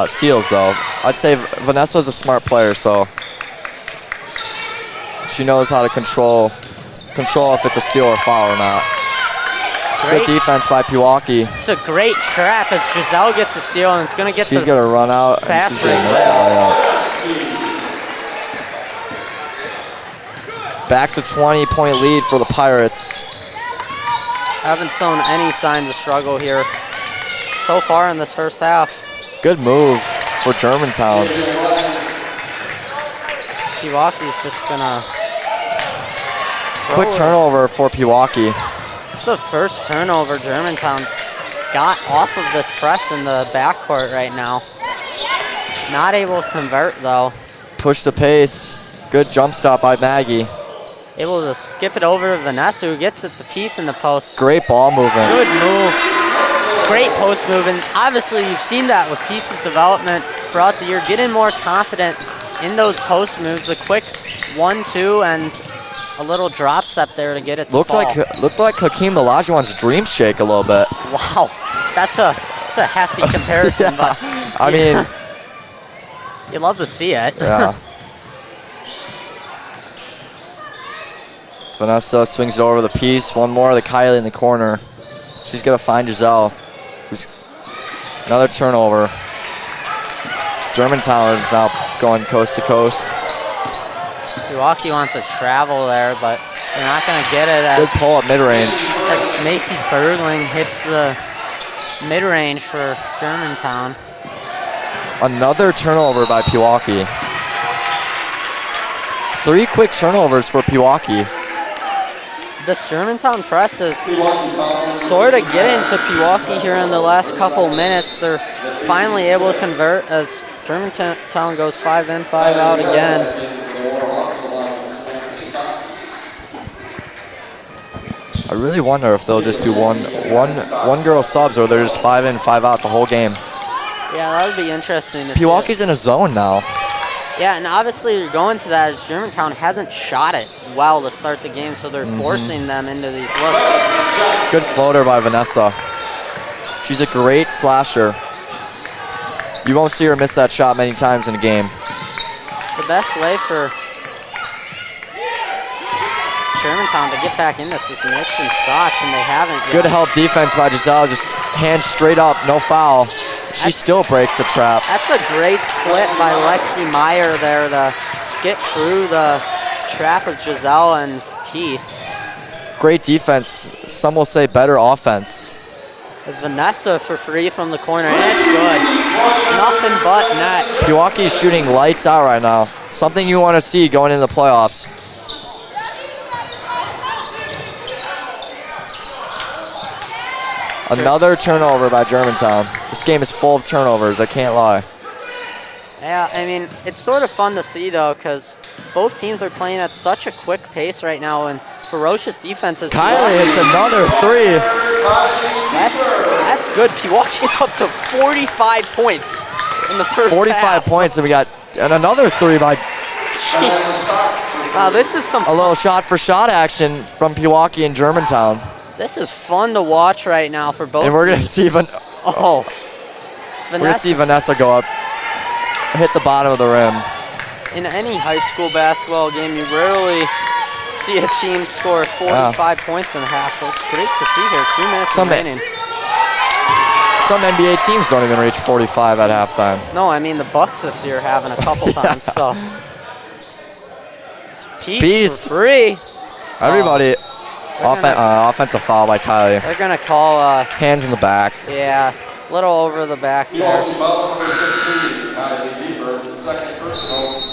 steals, though. I'd say Vanessa's a smart player, so she knows how to control if it's a steal or foul or not. Great. Good defense by Pewaukee. It's a great trap as Giselle gets a steal, and it's going to get She's going to run out. fast And she's gonna break make the layup. Back to 20-point lead for the Pirates. Haven't shown any signs of struggle here so far in this first half. Good move for Germantown. Pewaukee's just going to Quick turnover for Pewaukee. It's the first turnover Germantown's got off of this press in the backcourt right now. Not able to convert, though. Push the pace. Good jump stop by Maggie. Able to skip it over to Vanessa, who gets it to Peace in the post. Great ball movement. Good move. Great post move, and obviously you've seen that with Peace's development throughout the year. Getting more confident in those post moves. A quick 1-2 and a little drop step there to get it to Looked fall. like Hakeem Olajuwon's dream shake a little bit. Wow, that's a hefty comparison, Yeah, but I mean, you love to see it. yeah. Vanessa swings it over the piece. One more to Kylie in the corner. She's going to find Giselle. Another turnover. Germantown is now going coast to coast. Pewaukee wants to travel there, but they're not going to get it Good as, pull up mid-range. as Macy Bergling hits the mid-range for Germantown. Another turnover by Pewaukee. 3 quick turnovers for Pewaukee. This Germantown press is sort of getting to Pewaukee here in the last couple minutes. They're finally able to convert as Germantown goes 5 in, 5 out again. I really wonder if they'll just do one girl subs or they're just 5 in, 5 out the whole game. Yeah, that would be interesting to see. Pewaukee's in a zone now. Yeah, and obviously you're going to that as Germantown hasn't shot it well to start the game, so they're forcing them into these looks. Good floater by Vanessa. She's a great slasher. You won't see her miss that shot many times in a game. The best way for Germantown to get back in this is to mix and Soch, and they haven't yet. Good help defense by Giselle, just hands straight up, no foul. She still breaks the trap. That's a great split by Lexi Meyer there to get through the trap of Giselle and Peace. Great defense. Some will say better offense. It's Vanessa for free from the corner, and it's good. Nothing but net. Pewaukee's shooting lights out right now. Something you want to see going into the playoffs. Another turnover by Germantown. This game is full of turnovers, I can't lie. Yeah, I mean, it's sort of fun to see, though, because both teams are playing at such a quick pace right now, and ferocious defense is... Kylie hits another 3. That's good. Pewaukee's up to 45 points in the first 45 half. points, and we got another 3 by... Wow, this is some... A little shot-for-shot action from Pewaukee and Germantown. This is fun to watch right now for both And we're going to teams. see Vanessa. we're going to see Vanessa go up, hit the bottom of the rim. In any high school basketball game, you rarely see a team score 45 points in a half, so it's great to see here. 2 minutes remaining. Some NBA teams don't even reach 45 at halftime. No, I mean the Bucks this year haven't a couple times, so. Peace. For free. Everybody. Offensive foul by Kylie. They're going to call... hands in the back. Yeah, a little over the back there.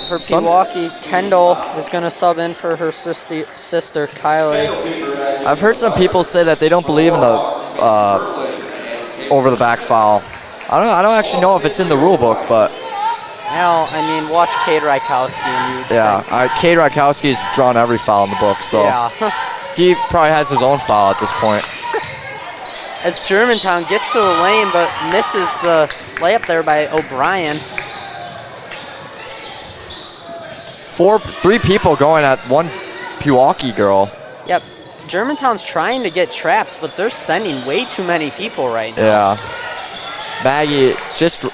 For Pewaukee, Kendall is going to sub in for her sister Kylie. I've heard some people say that they don't believe in the over the back foul. I don't actually know if it's in the rule book, but Now, I mean, watch Cade Rykowski and you. yeah, Cade Rykowski's drawn every foul in the book, so Yeah. he probably has his own foul at this point. As Germantown gets to the lane but misses the layup there by O'Brien. 3 people going at one Pewaukee girl. Yep. Germantown's trying to get traps, but they're sending way too many people right now. Yeah. Maggie just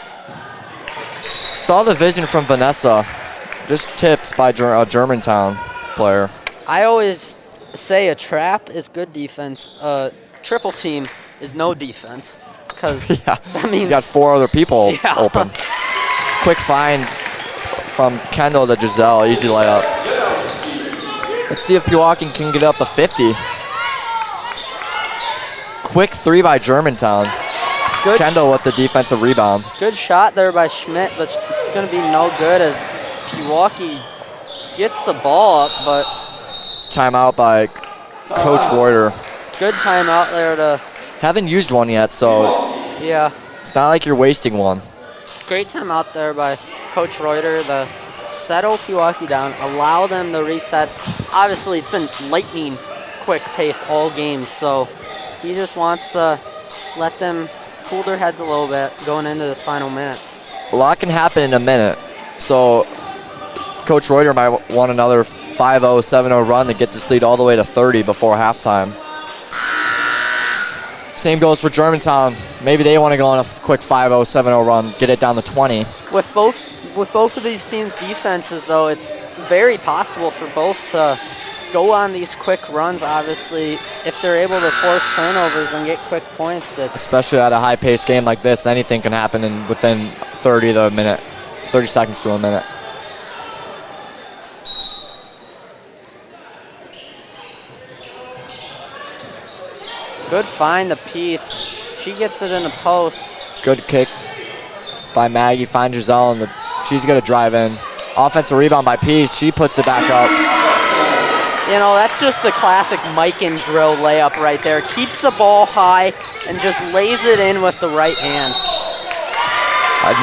saw the vision from Vanessa. Just tipped by a Germantown player. I always say a trap is good defense. A triple team is no defense. Because Yeah. that means You got 4 other people Yeah. open. Quick find from Kendall to Giselle. Easy layup. Let's see if Pewaukee can get up to 50. Quick 3 by Germantown. good, Kendall with the defensive rebound. good shot there by Schmidt, but it's going to be no good as Pewaukee gets the ball up, but Timeout by Coach Reuter. good timeout there to, Haven't used one yet, so yeah. it's not like you're wasting one. Great timeout there by Coach Reuter to settle Pewaukee down, allow them to reset. Obviously, it's been lightning quick pace all game, so he just wants to let them cool their heads a little bit going into this final minute. A lot can happen in a minute, so Coach Reuter might want another 5-0, 7-0 run to get this lead all the way to 30 before halftime. Same goes for Germantown. Maybe they want to go on a quick 5-0, 7-0 run, get it down to 20. With both of these teams' defenses, though, it's very possible for both to go on these quick runs, obviously. If they're able to force turnovers and get quick points, Especially at a high-paced game like this, anything can happen within 30 seconds to a minute. good find the piece. She gets it in the post. Good kick by Maggie. Find Giselle, and she's going to drive in. Offensive rebound by Peace. She puts it back up. You know, that's just the classic Mike and drill layup right there. Keeps the ball high and just lays it in with the right hand.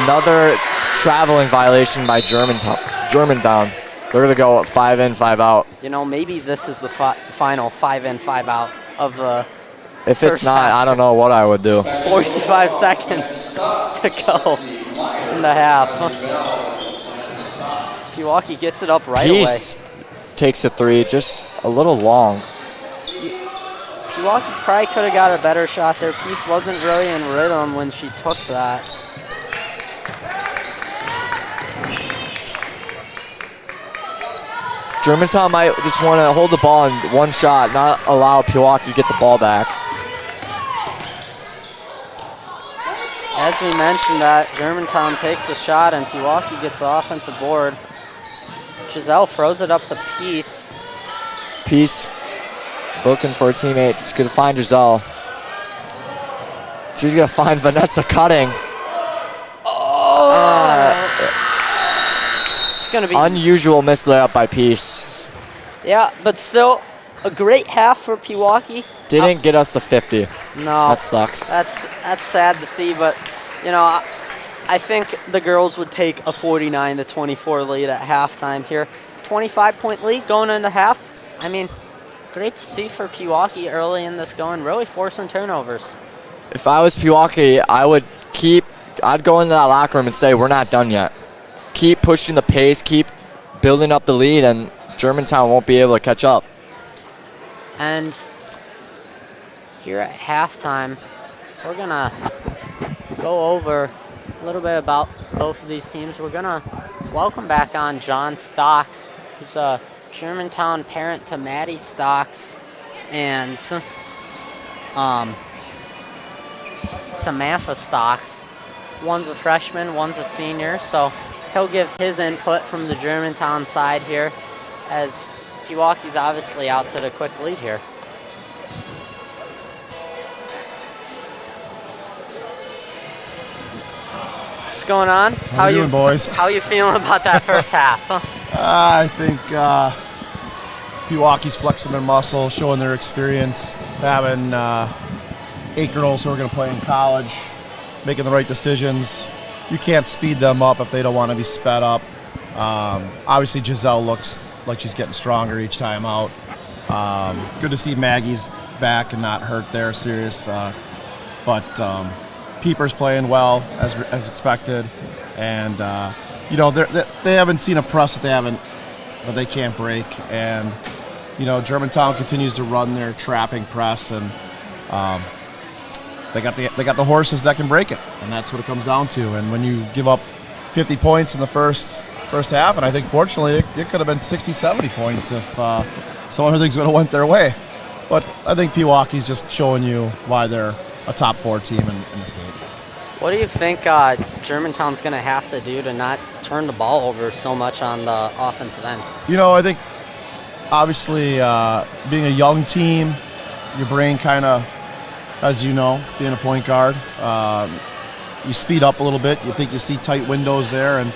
Another traveling violation by Germantown. They're going to go 5 in, 5 out. You know, maybe this is the final 5 in, 5 out of the If it's not, half. I don't know what I would do. 45 seconds to go in the half. Pewaukee gets it up right Peace takes a 3, just a little long. away. Pewaukee probably could have got a better shot there. Peace wasn't really in rhythm when she took that. Germantown might just want to hold the ball in one shot, not allow Pewaukee to get the ball back. As we mentioned that, Germantown takes a shot and Pewaukee gets the offensive board. Giselle throws it up to Peace. Peace looking for a teammate. She's going to find Giselle. She's going to find Vanessa cutting. It's going to be Unusual missed layup by Peace. Yeah, but still a great half for Pewaukee. Didn't get us the 50. No, That sucks. That's sad to see, but you know, I think the girls would take a 49-24 lead at halftime here. 25-point lead going into half. I mean, great to see for Pewaukee early in this going, really forcing turnovers. If I was Pewaukee, I'd go into that locker room and say, we're not done yet. Keep pushing the pace, keep building up the lead, and Germantown won't be able to catch up. And here at halftime, we're going to go over a little bit about both of these teams. We're going to welcome back on John Stocks, who's a Germantown parent to Maddie Stocks and Samantha Stocks. One's a freshman, one's a senior, so he'll give his input from the Germantown side here as Pewaukee's obviously out to the quick lead here. What's going on? How you doing, boys? How you feeling about that first half? I think Pewaukee's flexing their muscle, showing their experience, having 8 girls who are going to play in college, making the right decisions. You can't speed them up if they don't want to be sped up. Obviously, Giselle looks like she's getting stronger each time out. Good to see Maggie's back and not hurt there, serious. But Peeper's playing well as expected, and you know they haven't seen a press that they can't break, and you know Germantown continues to run their trapping press, and they got the horses that can break it, and that's what it comes down to. And when you give up 50 points in the first half, and I think fortunately it could have been 60, 70 points if some other things would have went their way. But I think Pewaukee's just showing you why they're a top 4 team in the state. What do you think Germantown's going to have to do to not turn the ball over so much on the offensive end? You know, I think obviously being a young team, your brain kind of, as you know, being a point guard, you speed up a little bit. You think you see tight windows there, and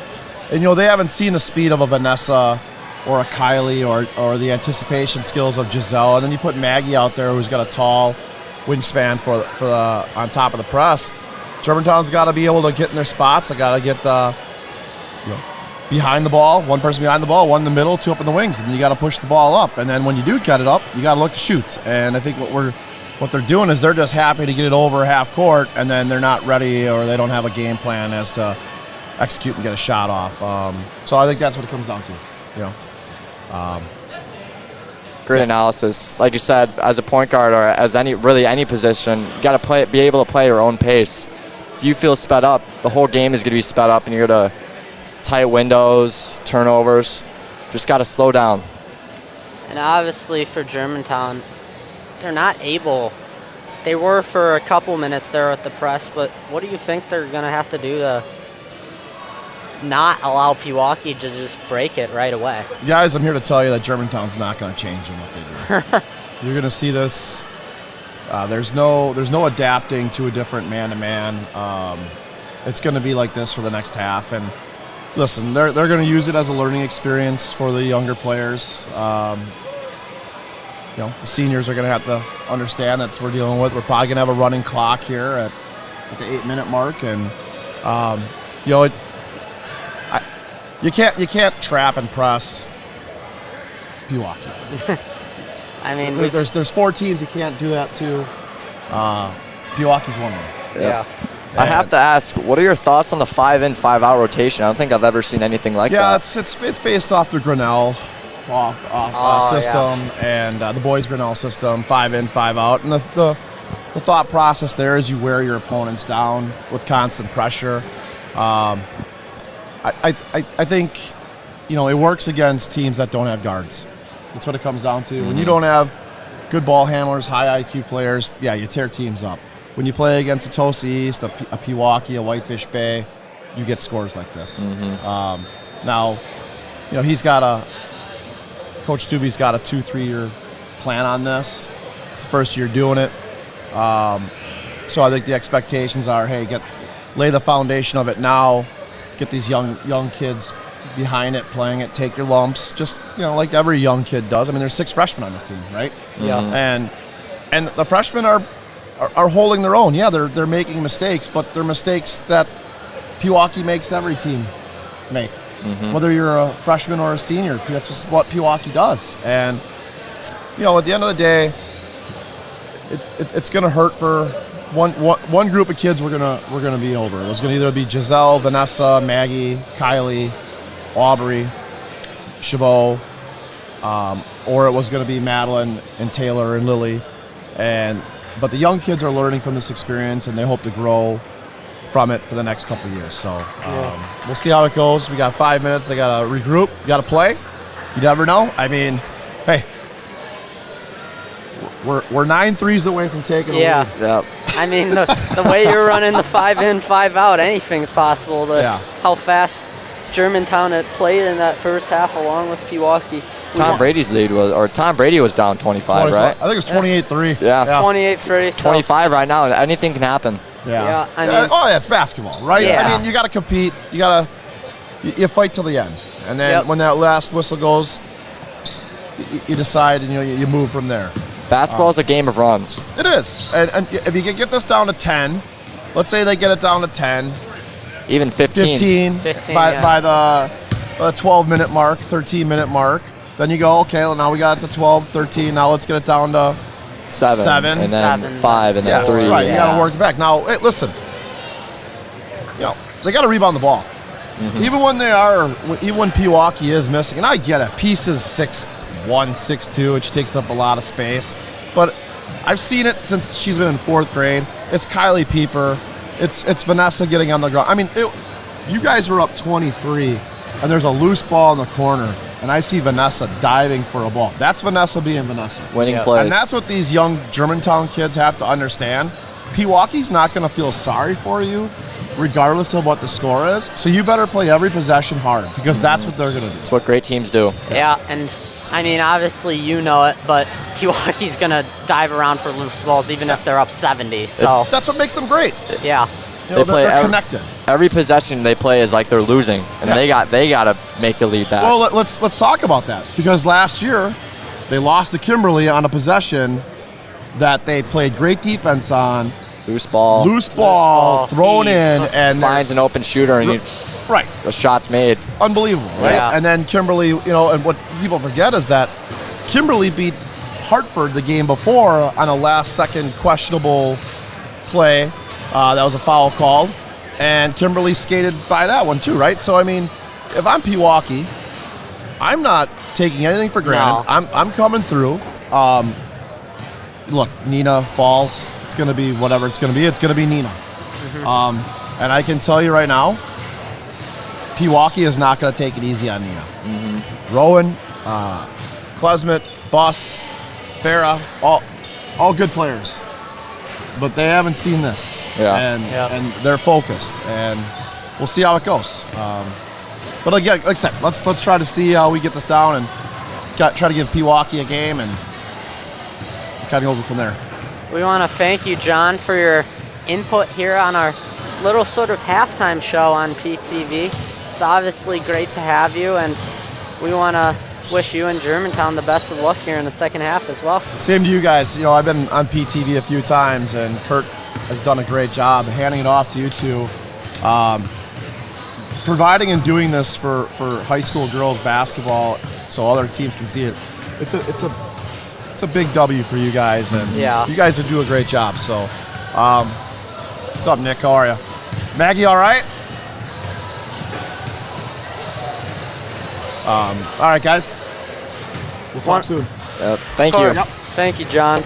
you know they haven't seen the speed of a Vanessa or a Kylie or the anticipation skills of Giselle. And then you put Maggie out there, who's got a tall wingspan for the on top of the press. Germantown's got to be able to get in their spots. They got to get behind the ball, one person behind the ball, one in the middle, 2 up in the wings, and you got to push the ball up. And then when you do get it up, you got to look to shoot. And I think what they're doing is they're just happy to get it over half court, and then they're not ready or they don't have a game plan as to execute and get a shot off. So I think that's what it comes down to. You know. Great analysis. Like you said, as a point guard or as any position, you got to be able to play your own pace. If you feel sped up, the whole game is going to be sped up, and you're going to tight windows, turnovers. Just got to slow down. And obviously for Germantown, they're not able. They were for a couple minutes there at the press, but what do you think they're going to have to do to not allow Pewaukee to just break it right away? Guys, I'm here to tell you that Germantown's not going to change in what they do. You're going to see this. There's no adapting to a different man-to-man. It's going to be like this for the next half, and listen, they're going to use it as a learning experience for the younger players. The seniors are going to have to understand that we're dealing with. We're probably going to have a running clock here at the 8-minute mark, and you can't trap and press Pewaukee. I mean, there's 4 teams you can't do that to. Pewaukee's one of them. yeah. I have to ask, what are your thoughts on the 5-in, 5-out rotation? I don't think I've ever seen anything like that. Yeah, it's based off the Grinnell system and the boys Grinnell system, 5-in, 5-out, and the thought process there is you wear your opponents down with constant pressure. I think it works against teams that don't have guards. That's what it comes down to. When you don't have good ball handlers, high IQ players, you tear teams up. When you play against a Tosa East, a Pewaukee, a Whitefish Bay, you get scores like this. Now, Coach Stubbe's got a 2-3 year plan on this. It's the first year doing it. So I think the expectations are, hey, lay the foundation of it now, get these young kids behind it, playing it, take your lumps, just like every young kid does. I mean, there's 6 freshmen on this team, right? Yeah. And the freshmen are holding their own. Yeah, they're making mistakes, but they're mistakes that Pewaukee makes every team make. Whether you're a freshman or a senior, that's just what Pewaukee does. And at the end of the day, it's going to hurt for one group of kids. We're gonna be over. There's going to either be Giselle, Vanessa, Maggie, Kylie, Aubrey, Chabot, or it was going to be Madeline and Taylor and Lily. But the young kids are learning from this experience, and they hope to grow from it for the next couple of years. So we'll see how it goes. We got 5 minutes. They got to regroup. You got to play. You never know. I mean, hey, we're 9 threes away from taking a lead. Yep. I mean, the way you're running the 5-in, 5-out, anything's possible. How fast Germantown had played in that first half along with Pewaukee. Tom Brady was down 25, right? I think it was 28-3. Yeah. 28-3. So 25 right now, and anything can happen. Yeah, I mean, it's basketball, right? Yeah. I mean, you got to compete. You fight till the end, and then when that last whistle goes, you decide and you move from there. Basketball is a game of runs. It is, and if you can get this down to 10, let's say they get it down to 10, even 15 by the 12-minute mark, 13-minute mark. Then you go, okay, well, now we got it to 12, 13. Now let's get it down to 7, and then 5, and then 3. Right, you got to work it back. Now, hey, listen, they got to rebound the ball. Even when Pewaukee is missing, and I get it, Peace is 6'1", 6'2", which takes up a lot of space. But I've seen it since she's been in 4th grade. It's Kylie Pieper. It's Vanessa getting on the ground. I mean, you guys are up 23, and there's a loose ball in the corner. And I see Vanessa diving for a ball. That's Vanessa being Vanessa. Winning plays. And that's what these young Germantown kids have to understand. Pewaukee's not going to feel sorry for you regardless of what the score is. So you better play every possession hard because that's what they're going to do. That's what great teams do. Yeah, and I mean, obviously you know it, but Pewaukee's going to dive around for loose balls even if they're up 70. So that's what makes them great. Yeah. They're connected. Every possession they play is like they're losing, and they got to make the lead back. Well, let's talk about that because last year they lost to Kimberly on a possession that they played great defense on. Loose ball thrown in, and finds an open shooter, and the shot's made. Unbelievable, right? Yeah. And then Kimberly, and what people forget is that Kimberly beat Hartford the game before on a last-second questionable play. That was a foul call, and Kimberly skated by that one too, right? So I mean, if I'm Pewaukee, I'm not taking anything for granted. No. I'm coming through. Look, Nina falls. It's going to be whatever it's going to be. It's going to be Nina. And I can tell you right now, Pewaukee is not going to take it easy on Nina. Rowan, Klesmet, Buss, Farah, all good players. But they haven't seen this, and they're focused, and we'll see how it goes. But again, like I said, let's try to see how we get this down and try to give Pewaukee a game and kind of go from there. We want to thank you, John, for your input here on our little sort of halftime show on PTV. it's obviously great to have you, and we want to wish you and Germantown the best of luck here in the second half as well. Same to you guys. You know, I've been on PTV a few times, and Kurt has done a great job handing it off to you two. Providing and doing this for high school girls basketball so other teams can see it. It's a big W for you guys, and you guys do a great job. So, what's up, Nick? How are you? Maggie, all right? All right, guys. We'll talk soon. Thank you. Yep. Thank you, John.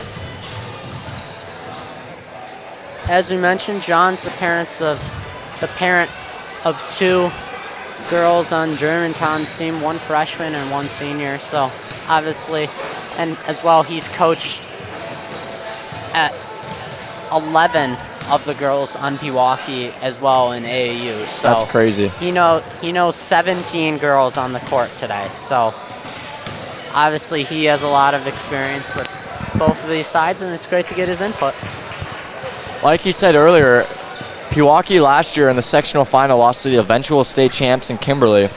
As we mentioned, John's the parent of two girls on Germantown's team, one freshman and one senior. So obviously, and as well, he's coached at 11 of the girls on Pewaukee as well in AAU. So that's crazy. He knows 17 girls on the court today. So obviously, he has a lot of experience with both of these sides, and it's great to get his input. Like you said earlier, Pewaukee last year in the sectional final lost to the eventual state champs in Kimberly.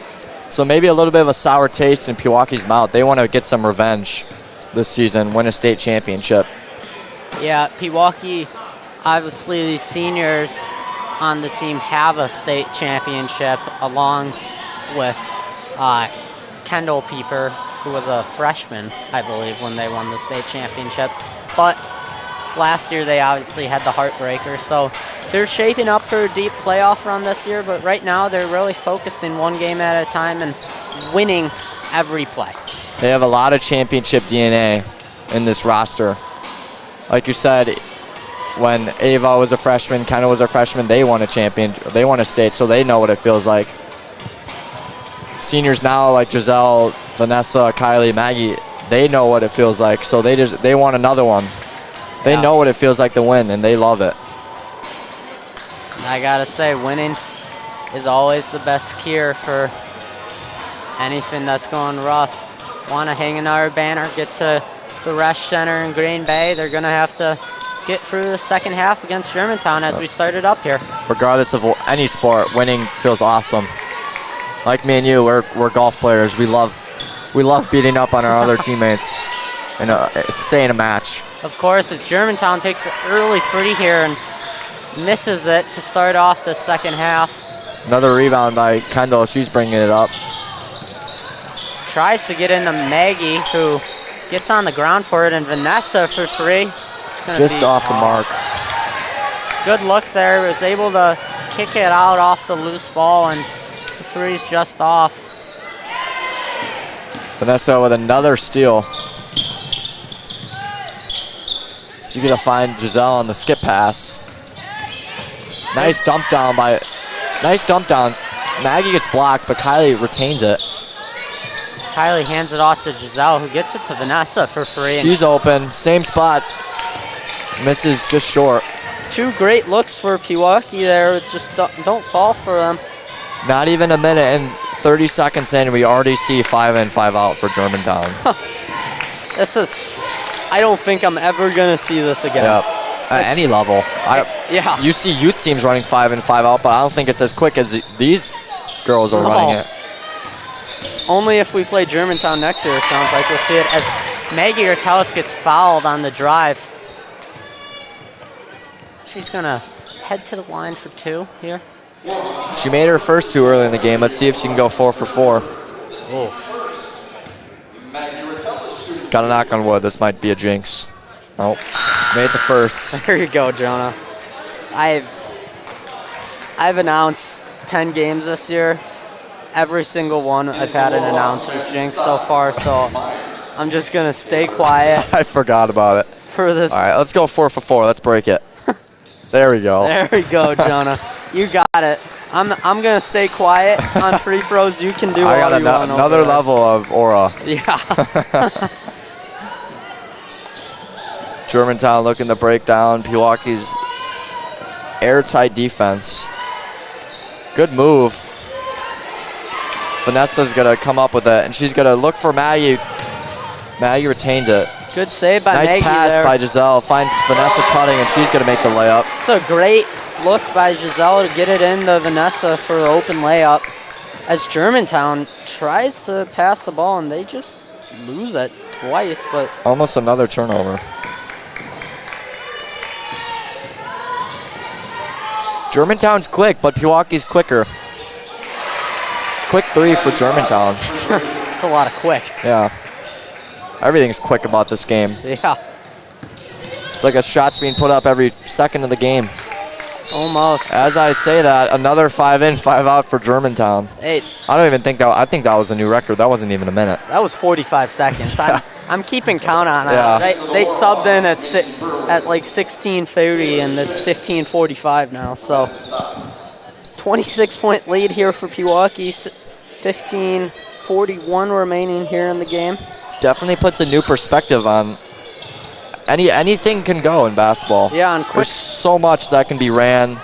So maybe a little bit of a sour taste in Pewaukee's mouth. They want to get some revenge this season, win a state championship. Yeah, Pewaukee, obviously the seniors on the team have a state championship along with Kendall Pieper, who was a freshman, I believe, when they won the state championship. But last year they obviously had the heartbreaker, so they're shaping up for a deep playoff run this year, but right now they're really focusing one game at a time and winning every play. They have a lot of championship DNA in this roster. Like you said, when Ava was a freshman, Kendall was a freshman, they won a state, so they know what it feels like. Seniors now, like Giselle, Vanessa, Kylie, Maggie, they know what it feels like, so they want another one. They know what it feels like to win, and they love it. I gotta say, winning is always the best cure for anything that's going rough. Want to hang another banner, get to the Resch Center in Green Bay. They're gonna have to get through the second half against Germantown as we started up here. Regardless of any sport, winning feels awesome. Like me and you, we're golf players. We love beating up on our other teammates and say in a match. Of course, as Germantown takes an early free here and misses it to start off the second half. Another rebound by Kendall. She's bringing it up. Tries to get into Maggie, who gets on the ground for it, and Vanessa for free. Just off the mark. Good look there. Was able to kick it out off the loose ball, and the three's just off. Vanessa with another steal. She's going to find Giselle on the skip pass. Nice dump down. Maggie gets blocked, but Kylie retains it. Kylie hands it off to Giselle, who gets it to Vanessa for free. She's open. Same spot. Misses just short. Two great looks for Pewaukee there. Just don't fall for them. Not even a minute and 30 seconds in, we already see 5 in, 5 out for Germantown. I don't think I'm ever going to see this again. Yep. At any level. You see youth teams running 5 in, 5 out, but I don't think it's as quick as these girls are running it. Only if we play Germantown next year, it sounds like we'll see it, as Maggie Ortelis gets fouled on the drive. She's going to head to the line for 2 here. She made her first 2 early in the game. Let's see if she can go 4 for 4. Gotta knock on wood. This might be a jinx. Oh, made the first. There you go, Jonah. I've announced 10 games this year. Every single one I've had an announcer's jinx so far, so I'm just going to stay quiet. I forgot about it. For this. All right, let's go 4 for 4. Let's break it. There we go. There we go, Jonah. You got it. I'm going to stay quiet on free throws. You can do I all got you want another over level of aura. Yeah. Germantown looking to break down Pewaukee's airtight defense. Good move. Vanessa's going to come up with it, and she's going to look for Maggie. Maggie retains it. Good save by Maggie. Nice pass there by Giselle. Finds Vanessa cutting, and she's going to make the layup. It's a great look by Giselle to get it into Vanessa for the open layup. as Germantown tries to pass the ball, and they just lose it twice, but Almost another turnover. Germantown's quick, but Pewaukee's quicker. Quick 3 for Germantown. it's a lot of quick. Yeah. Everything's quick about this game. Yeah, It's like a shot's being put up every second of the game. almost. As I say that, another 5 in, 5 out for Germantown. Hey, I don't even think that, I think that was a new record. That wasn't even a minute. that was 45 seconds. I'm keeping count on it. Yeah. They subbed in at like 16:30, and it's 15:45 now. So 26-point lead here for Pewaukee. 15:41 remaining here in the game. Definitely puts a new perspective on anything can go in basketball. Yeah, and quick. There's so much that can be ran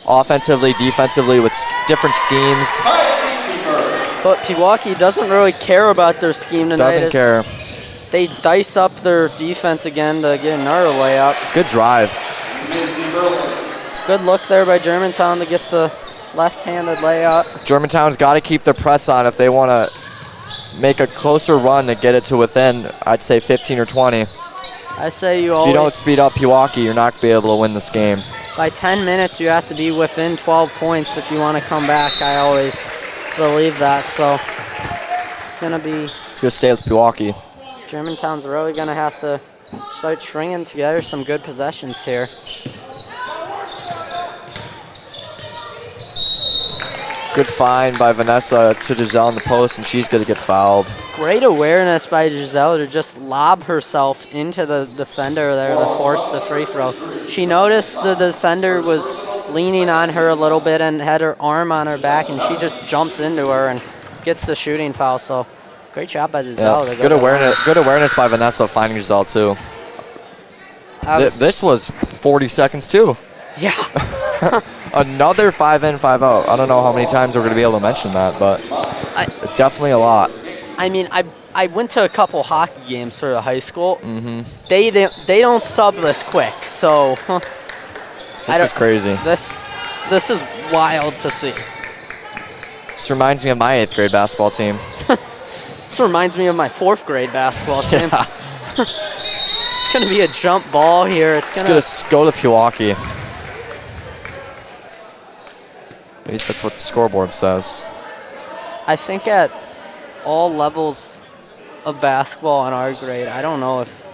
offensively, defensively with different schemes. But Pewaukee doesn't really care about their scheme tonight. Doesn't care. They dice up their defense again to get another layup. Good drive. Good look there by Germantown to get the left-handed layup. Germantown's got to keep the press on if they want to make a closer run to get it to within, I'd say, 15 or 20. I say If you don't speed up Pewaukee, you're not going to be able to win this game. by 10 minutes you have to be within 12 points if you want to come back. I always believe that. So it's going to be... It's going to stay with Pewaukee. Germantown's really going to have to start stringing together some good possessions here. Good find by Vanessa to Giselle in the post, and she's going to get fouled. Great awareness by Giselle to just lob herself into the defender there to force the free throw. She noticed the defender was leaning on her a little bit and had her arm on her back, and she just jumps into her and gets the shooting foul. So great job by Giselle. Yeah, good awareness by Vanessa finding Giselle, too. This was 40 seconds, too. Yeah. Another 5 in, 5 out. I don't know how many times we're going to be able to mention that, but it's definitely a lot. I mean, I went to a couple hockey games for the high school. Mm-hmm. They don't sub this quick, so This is crazy. This is wild to see. This reminds me of my 8th grade basketball team. This reminds me of my 4th grade basketball team. Yeah. It's going to be a jump ball here. It's going to go to Pewaukee. At least that's what the scoreboard says. I think at all levels of basketball in our grade, I don't know if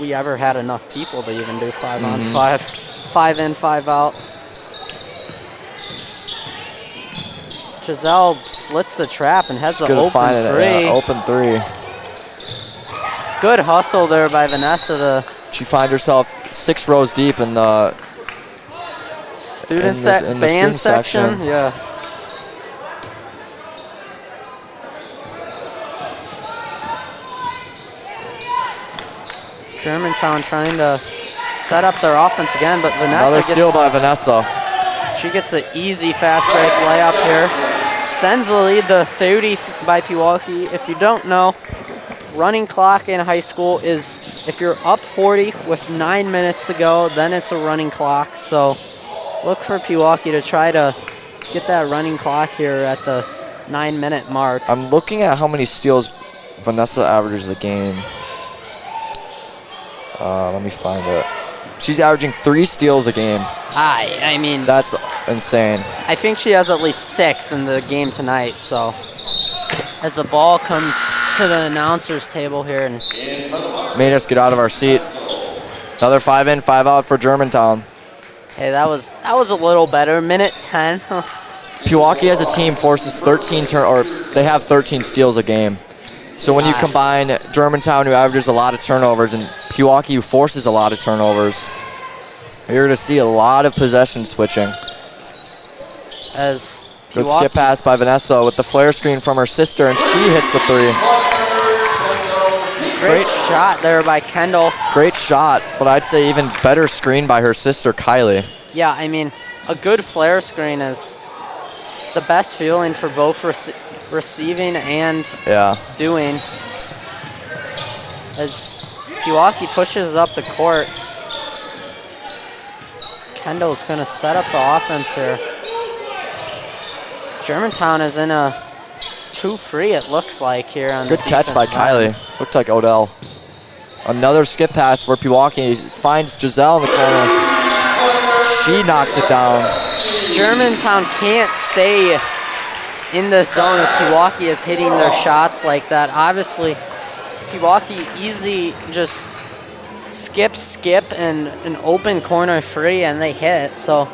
we ever had enough people to even do 5 on 5. 5 in, 5 out. Giselle splits the trap and has an open three. Yeah, open three. Good hustle there by Vanessa. She finds herself 6 rows deep in the band section. Yeah. Germantown trying to set up their offense again, but Vanessa Another steal by Vanessa. She gets the easy fast break layup here. Extends the lead to 30 by Pewaukee. If you don't know, running clock in high school is if you're up 40 with 9 minutes to go, then it's a running clock. So look for Pewaukee to try to get that running clock here at the 9-minute mark. I'm looking at how many steals Vanessa averages a game. Let me find it. She's averaging 3 steals a game. I mean, that's insane. I think she has at least 6 in the game tonight. So as the ball comes to the announcer's table here, and made us get out of our seat. Another 5 in, 5 out for Germantown. Hey, that was a little better. Minute 10. Pewaukee as a team forces 13 they have 13 steals a game. So when you combine Germantown, who averages a lot of turnovers, and Pewaukee, who forces a lot of turnovers, you're going to see a lot of possession switching. As good skip pass by Vanessa with the flare screen from her sister, and she hits the 3. Great shot there by Kendall. Great shot, but I'd say even better screen by her sister, Kylie. Yeah, I mean, a good flare screen is the best feeling for both receiving and doing. As Pewaukee pushes up the court, Kendall's going to set up the offense here. Germantown is in a 2-free, it looks like, here on Good the catch by defensive end. Kylie. Looked like Odell. Another skip pass for Pewaukee. Finds Giselle in the corner. She knocks it down. Germantown can't stay in the zone if Pewaukee is hitting their shots like that. Obviously, Pewaukee easy just skip, and an open corner free, and they hit. So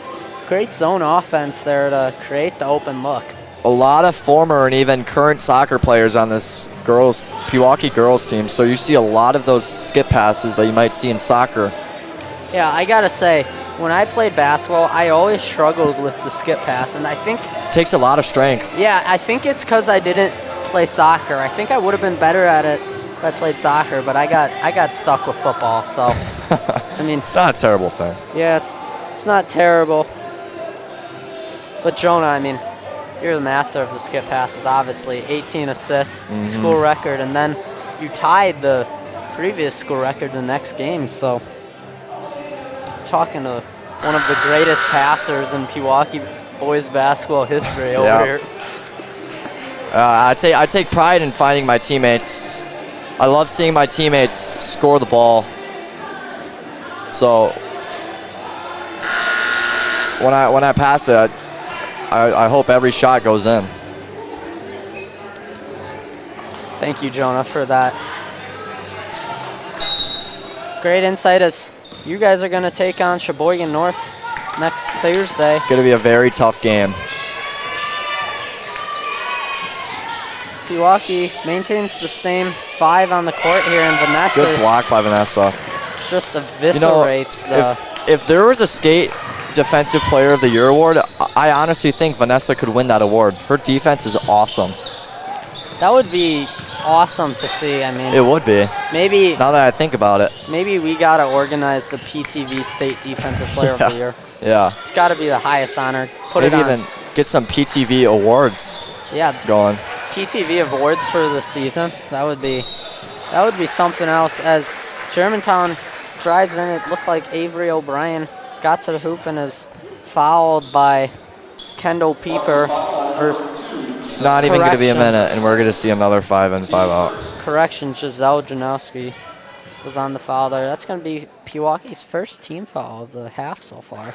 great zone offense there to create the open look. A lot of former and even current soccer players on this Pewaukee girls team, so you see a lot of those skip passes that you might see in soccer. Yeah, I gotta say, when I played basketball, I always struggled with the skip pass, and I think It takes a lot of strength. yeah, I think it's because I didn't play soccer. I think I would have been better at it if I played soccer, but I got stuck with football. So I mean, It's not a terrible thing. yeah, it's not terrible. But Jonah, I mean, you're the master of the skip passes, obviously. 18 assists, school record, and then you tied the previous school record the next game. So talking to one of the greatest passers in Pewaukee boys basketball history over here. I take pride in finding my teammates. I love seeing my teammates score the ball. So when I pass it, I hope every shot goes in. Thank you, Jonah, for that. Great insight as you guys are going to take on Sheboygan North next Thursday. Going to be a very tough game. Pewaukee maintains the same 5 on the court here, and Vanessa Good block by Vanessa. just eviscerates If there was a state Defensive Player of the Year award, I honestly think Vanessa could win that award. Her defense is awesome. That would be awesome to see. I mean, It would be. maybe Now that I think about it. maybe we got to organize the PTV State Defensive Player of the Year. Yeah. It's got to be the highest honor. Put Maybe it on. even get some PTV awards Yeah, going. PTV awards for the season. That would be something else. As Germantown drives in, it looked like Avery O'Brien got to the hoop and is fouled by Kendall Pieper. It's not even going to be a minute, and we're going to see another 5 in, 5 out. Correction, Giselle Janowski was on the foul there. That's going to be Pewaukee's first team foul of the half so far.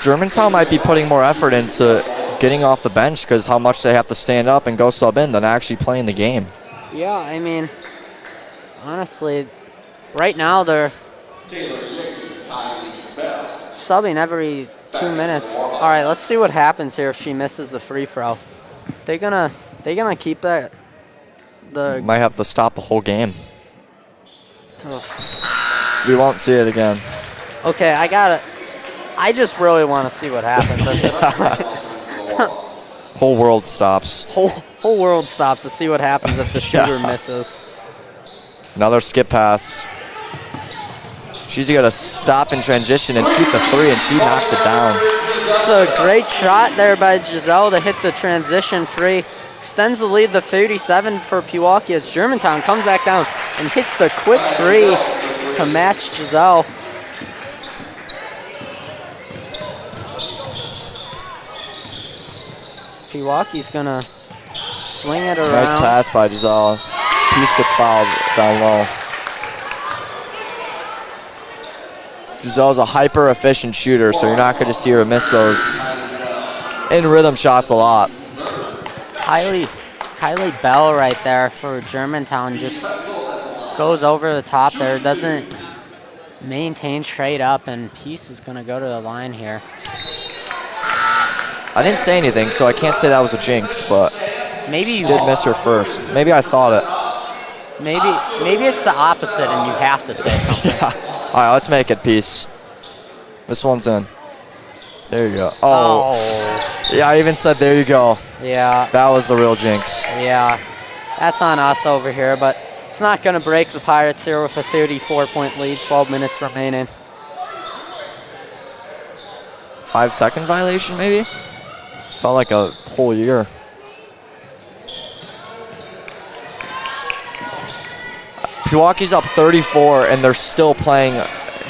Germantown might be putting more effort into getting off the bench because how much they have to stand up and go sub in than actually playing the game. Yeah, I mean, honestly, right now they're subbing every 2 minutes. All right, let's see what happens here if she misses the free throw. They gonna keep that. Might have to stop the whole game. We won't see it again. Okay, I just really want to see what happens at this point. Whole world stops. Whole world stops to see what happens if the shooter misses. Another skip pass. She's got to stop in transition and shoot the 3, and she knocks it down. It's a great shot there by Giselle to hit the transition 3. Extends the lead to 37 for Pewaukee as Germantown comes back down and hits the quick 3 to match Giselle. Pewaukee's gonna swing it around. Nice pass by Giselle. Peace gets fouled down low. Giselle's a hyper-efficient shooter, so you're not going to see her miss those in-rhythm shots a lot. Kylie Bell right there for Germantown just goes over the top there, doesn't maintain straight up, and Peace is going to go to the line here. I didn't say anything, so I can't say that was a jinx, but Maybe she you did miss her first. Maybe I thought it. Maybe it's the opposite and you have to say something. All right, let's make it, Peace. This one's in. There you go. Oh. Yeah, I even said there you go. Yeah. That was the real jinx. Yeah. That's on us over here, but it's not going to break the Pirates here with a 34-point lead, 12 minutes remaining. 5-second violation, maybe? Felt like a whole year. Pewaukee's up 34, and they're still playing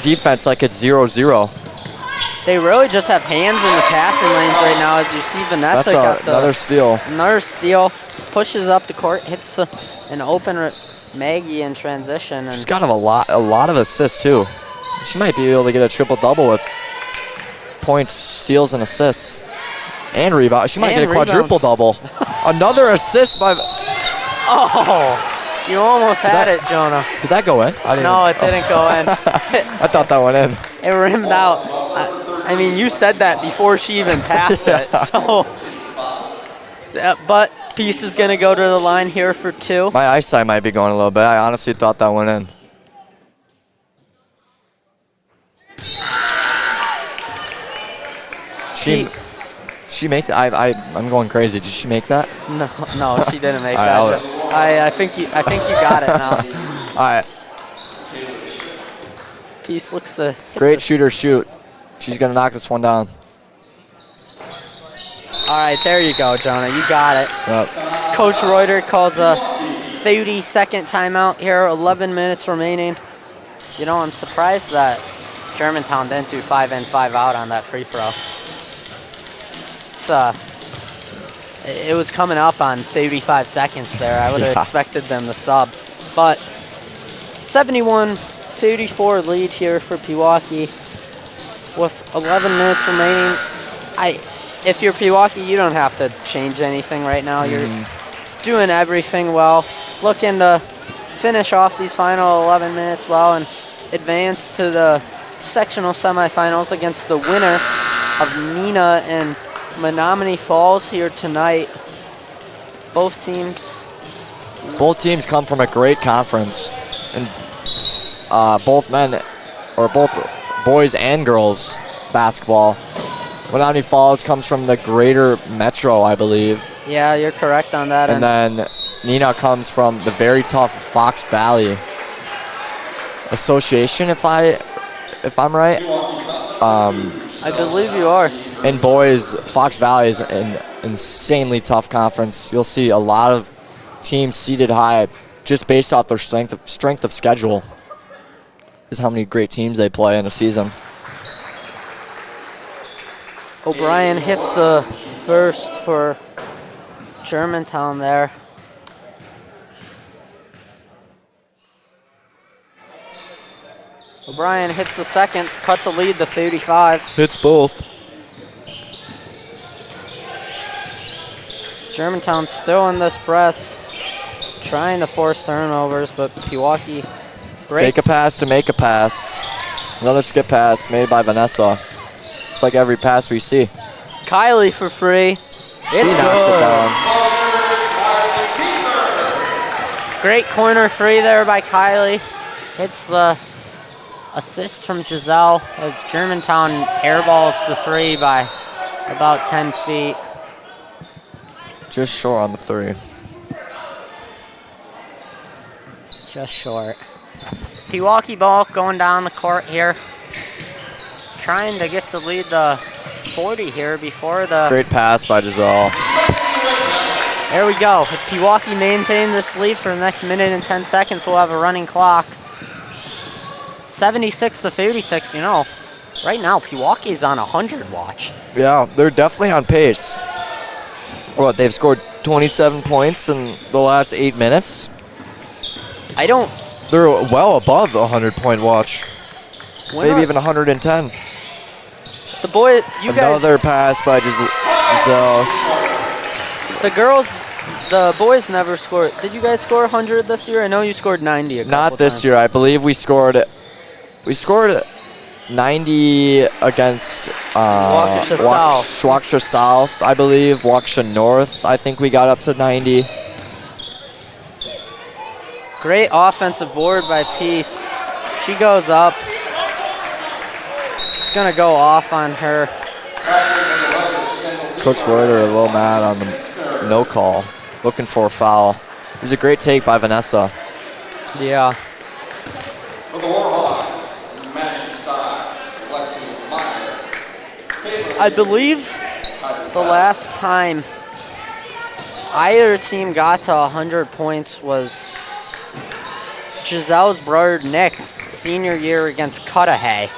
defense like it's 0-0. They really just have hands in the passing lanes right now, as you see Vanessa got another steal. Another steal. Pushes up the court, hits an open Maggie in transition. And She's got a lot of assists too. She might be able to get a triple-double with points, steals, and assists. And rebound. She might get a quadruple-double. Another assist by... Oh, you almost had it, Jonah. Did that go in? No, it didn't go in. I thought that went in. It rimmed out. I mean, you said that before she even passed it. So, but Peace is going to go to the line here for 2. My eyesight might be going a little bit. I honestly thought that went in. She make that? I'm going crazy. Did she make that? No, she didn't make that. I think you got it now. All right. Peace looks to great shooter shoot. She's gonna knock this one down. All right, there you go, Jonah. You got it. Yep. Coach Reuter calls a 30-second timeout here. 11 minutes remaining. You know, I'm surprised that Germantown didn't do 5 in, 5 out on that free throw. It was coming up on 35 seconds there. I would have expected them to sub. But 71-34 lead here for Pewaukee with 11 minutes remaining. If you're Pewaukee, you don't have to change anything right now. You're doing everything well. Looking to finish off these final 11 minutes well and advance to the sectional semifinals against the winner of Neenah and Menominee Falls here tonight. Both teams come from a great conference, and both boys and girls basketball. Menominee Falls comes from the greater metro, I believe. Yeah, you're correct on that. And then Neenah comes from the very tough Fox Valley Association, if I'm right. I believe you are. And boys, Fox Valley is an insanely tough conference. You'll see a lot of teams seated high just based off their strength of schedule. Is how many great teams they play in a season. O'Brien hits the first for Germantown there. O'Brien hits the second, cut the lead to 35. Hits both. Germantown still in this press, trying to force turnovers, but Pewaukee breaks. Fake a pass to make a pass. Another skip pass made by Vanessa. It's like every pass we see. Kylie for free. She knocks it down. Great corner free there by Kylie. Hits the assist from Giselle as Germantown airballs the free by about 10 feet. Just short on the 3. Just short. Pewaukee ball going down the court here. Trying to get to lead the 40 here before the... Great pass by Giselle. There we go. If Pewaukee maintain this lead for the next minute and 10 seconds, we'll have a running clock. 76-36, you know. Right now, Pewaukee is on 100 watch. Yeah, they're definitely on pace. What, they've scored 27 points in the last 8 minutes? They're well above the 100-point watch. Maybe even 110. The boy, you guys... Another pass by Giselle. The boys never scored. Did you guys score 100 this year? I know you scored 90 a couple Not this times. year. I believe we scored 90 against Waukesha South, I believe. Waukesha North, I think we got up to 90. Great offensive board by Peace. She goes up. It's going to go off on her. Coach Reuter a little mad on the no call, looking for a foul. It was a great take by Vanessa. Yeah. For the Warhawks, Matt Stocks, Lexi Meyer, Taylor. I believe the last time either team got to 100 points was Giselle's brother Nick's senior year against Cudahy.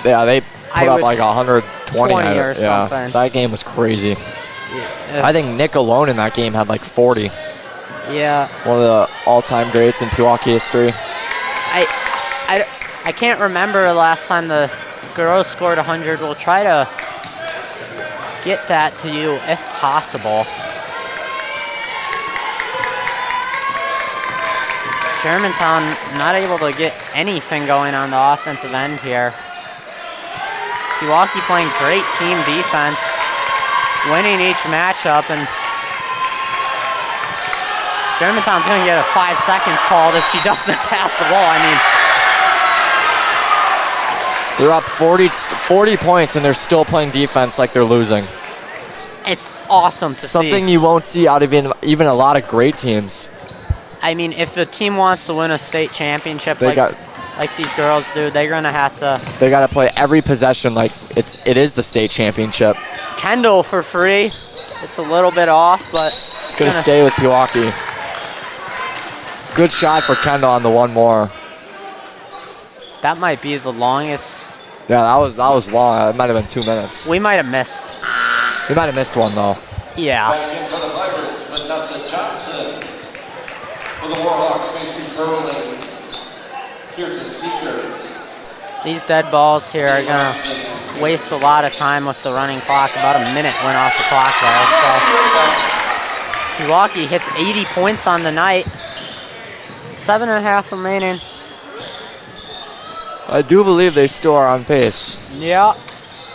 Yeah, put up like 120 or something. That game was crazy. Yeah. I think Nick alone in that game had like 40. Yeah. One of the all-time greats in Pewaukee history. I can't remember the last time the girls scored 100. We'll try to get that to you if possible. Germantown not able to get anything going on the offensive end here. Pewaukee playing great team defense, winning each matchup, and Germantown's going to get a 5 seconds called if she doesn't pass the ball. I mean, they're up 40 points and they're still playing defense like they're losing. It's awesome to see. Something you won't see out of even a lot of great teams. I mean, if the team wants to win a state championship like these girls do, they're going to have to. They got to play every possession like it is the state championship. Kendall for free. It's a little bit off, but it's going to stay with Pewaukee. Good shot for Kendall on the one more. That might be the longest. Yeah, that was long. It might have been 2 minutes. We might have missed. We might have missed one though. Yeah. Back in for the Pirates, Vanessa Johnson. For the Warhawks, facing Berlin. Here to Seekers. These dead balls here are going to waste a lot of time with the running clock. About a minute went off the clock there. So Pewaukee hits 80 points on the night. 7.5 remaining. I do believe they still are on pace. Yeah.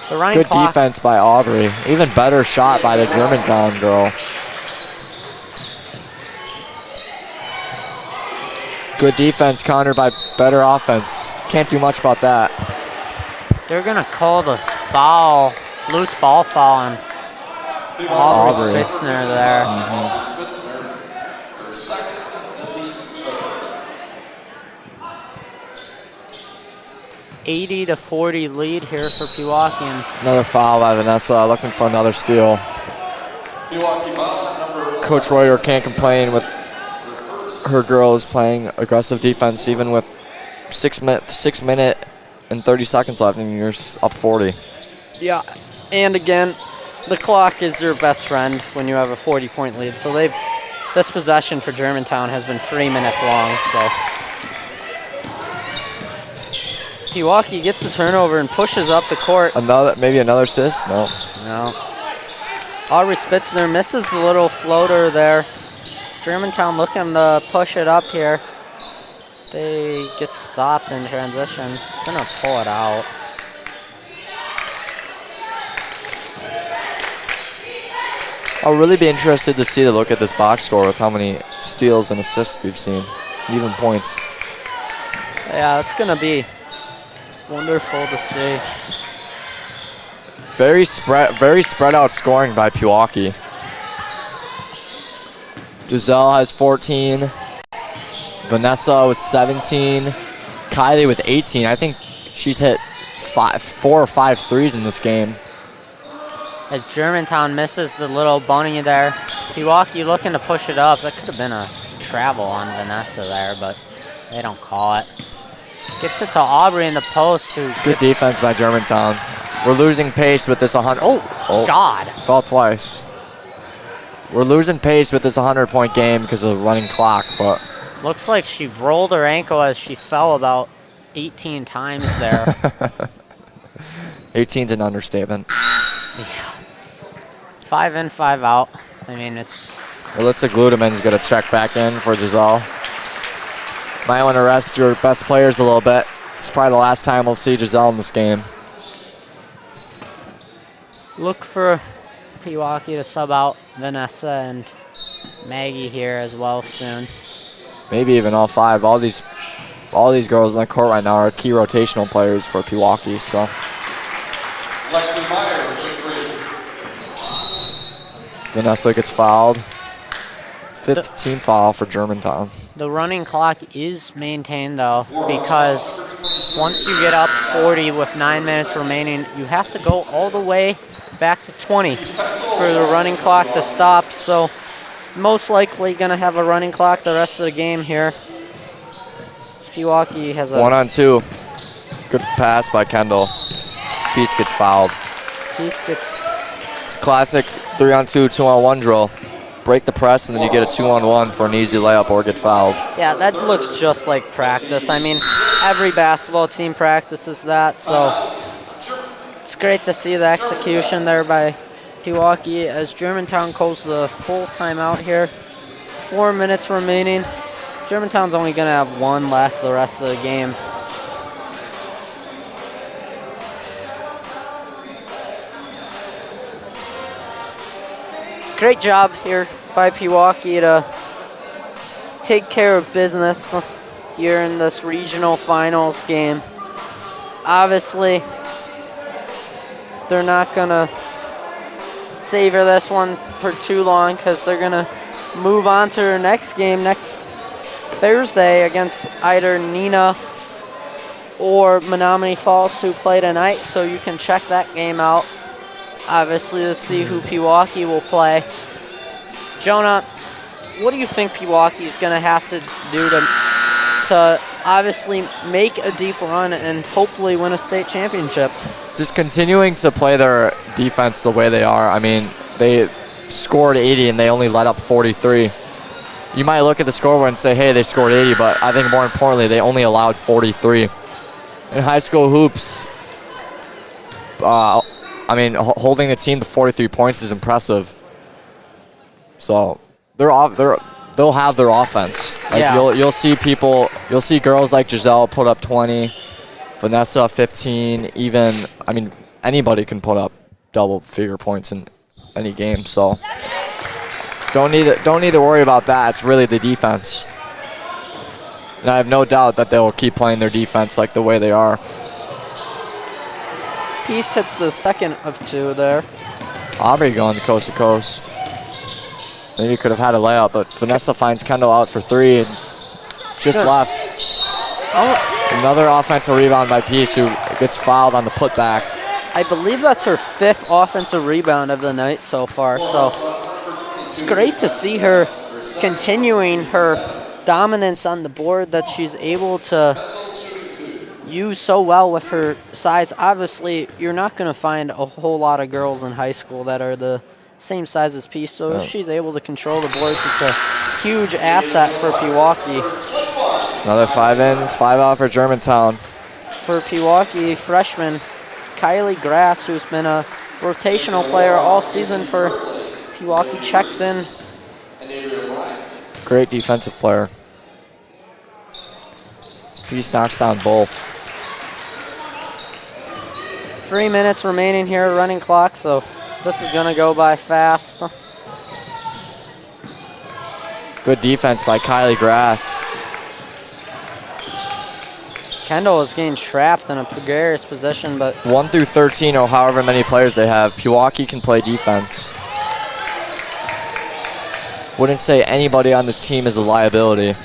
The running Good clock. defense by Aubrey. Even better shot by the Germantown girl. Good defense countered by better offense. Can't do much about that. They're going to call the foul, loose ball foul on Aubrey Spitzner there. Spitzner, her second team's third. 80-40 lead here for Pewaukee. Another foul by Vanessa, looking for another steal. Pewaukee foul at number 1. Coach Reuter can't complain with her girls playing aggressive defense, even with 6 minute and 30 seconds left, and you're up 40. Yeah, and again, the clock is your best friend when you have a 40-point lead. So this possession for Germantown has been 3 minutes long. So Pewaukee gets the turnover and pushes up the court. Maybe another assist? No. Aubrey Spitzner misses the little floater there. Germantown looking to push it up here. They get stopped in transition. Gonna pull it out. I'll really be interested to see the look at this box score with how many steals and assists we've seen, even points. Yeah, it's gonna be wonderful to see. Very spread out scoring by Pewaukee. Giselle has 14. Vanessa with 17. Kylie with 18. I think she's hit 4 or 5 threes in this game. As Germantown misses the little bunny there. Pewaukee looking to push it up. That could have been a travel on Vanessa there, but they don't call it. Gets it to Aubrey in the post. Good defense by Germantown. We're losing pace with this 100. Oh, God. Fell twice. We're losing pace with this 100-point game because of the running clock, but looks like she rolled her ankle as she fell about 18 times there. 18's an understatement. Yeah. 5 in, 5 out. I mean, it's... Alyssa Gluteman's going to check back in for Giselle. Might want to rest your best players a little bit. It's probably the last time we'll see Giselle in this game. Look for Pewaukee to sub out Vanessa and Maggie here as well soon. Maybe even all 5. All these girls on the court right now are key rotational players for Pewaukee. So. Lexi Meyer with 3. Vanessa gets fouled. 5th team foul for Germantown. The running clock is maintained though, because once you get up 40 with 9 minutes remaining, you have to go all the way back to 20 for the running clock to stop. So most likely going to have a running clock the rest of the game here. Pewaukee has a 1-on-2. Good pass by Kendall. Peace gets fouled. Peace gets... It's a classic 3-on-2, 2-on-1 drill. Break the press, and then you get a 2-on-1 for an easy layup or get fouled. Yeah, that looks just like practice. I mean, every basketball team practices that, so it's great to see the execution there by Pewaukee as Germantown calls the full timeout here. 4 minutes remaining. Germantown's only going to have one left the rest of the game. Great job here by Pewaukee to take care of business here in this regional finals game. Obviously, they're not going to savor this one for too long because they're going to move on to their next game next Thursday against either Neenah or Menominee Falls, who play tonight, so you can check that game out. Obviously, to see who Pewaukee will play. Jonah, what do you think Pewaukee is going to have to do to obviously make a deep run and hopefully win a state championship? Just continuing to play their defense the way they are. I mean, they scored 80 and they only let up 43. You might look at the scoreboard and say, hey, they scored 80, but I think more importantly, they only allowed 43. In high school hoops, I mean, holding the team to 43 points is impressive. So they'll have their offense. Like yeah. You'll see girls like Giselle put up 20, Vanessa 15, even, I mean, anybody can put up double-figure points in any game. So don't need to worry about that. It's really the defense. And I have no doubt that they'll keep playing their defense like the way they are. Peace hits the second of two there. Aubrey going coast to coast. Maybe could have had a layup, but Vanessa finds Kendall out for three and just left. Another offensive rebound by Peace, who gets fouled on the putback. I believe that's her 5th offensive rebound of the night so far, so it's great to see her continuing her dominance on the board that she's able to use so well with her size. Obviously, you're not going to find a whole lot of girls in high school that are the same size as Peace, so if she's able to control the boards, it's a huge asset for Pewaukee. Another 5 in, 5 out for Germantown. For Pewaukee, freshman Kylie Grass, who's been a rotational player all season for Pewaukee, checks in. Great defensive player. Peace knocks down both. 3 minutes remaining here, running clock, so this is going to go by fast. Good defense by Kylie Grass. Kendall is getting trapped in a precarious position, but 1 through 13 or however many players they have, Pewaukee can play defense. Wouldn't say anybody on this team is a liability.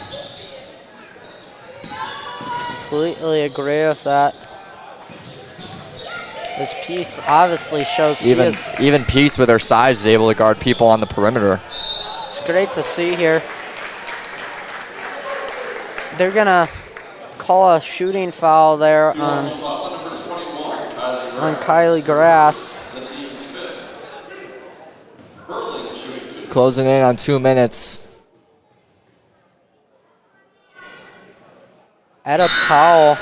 completely agree with that. This Peace obviously shows even Peace with her size is able to guard people on the perimeter. It's great to see here. They're gonna call a shooting foul there on Kylie Grass. Closing in on 2 minutes. Etta Powell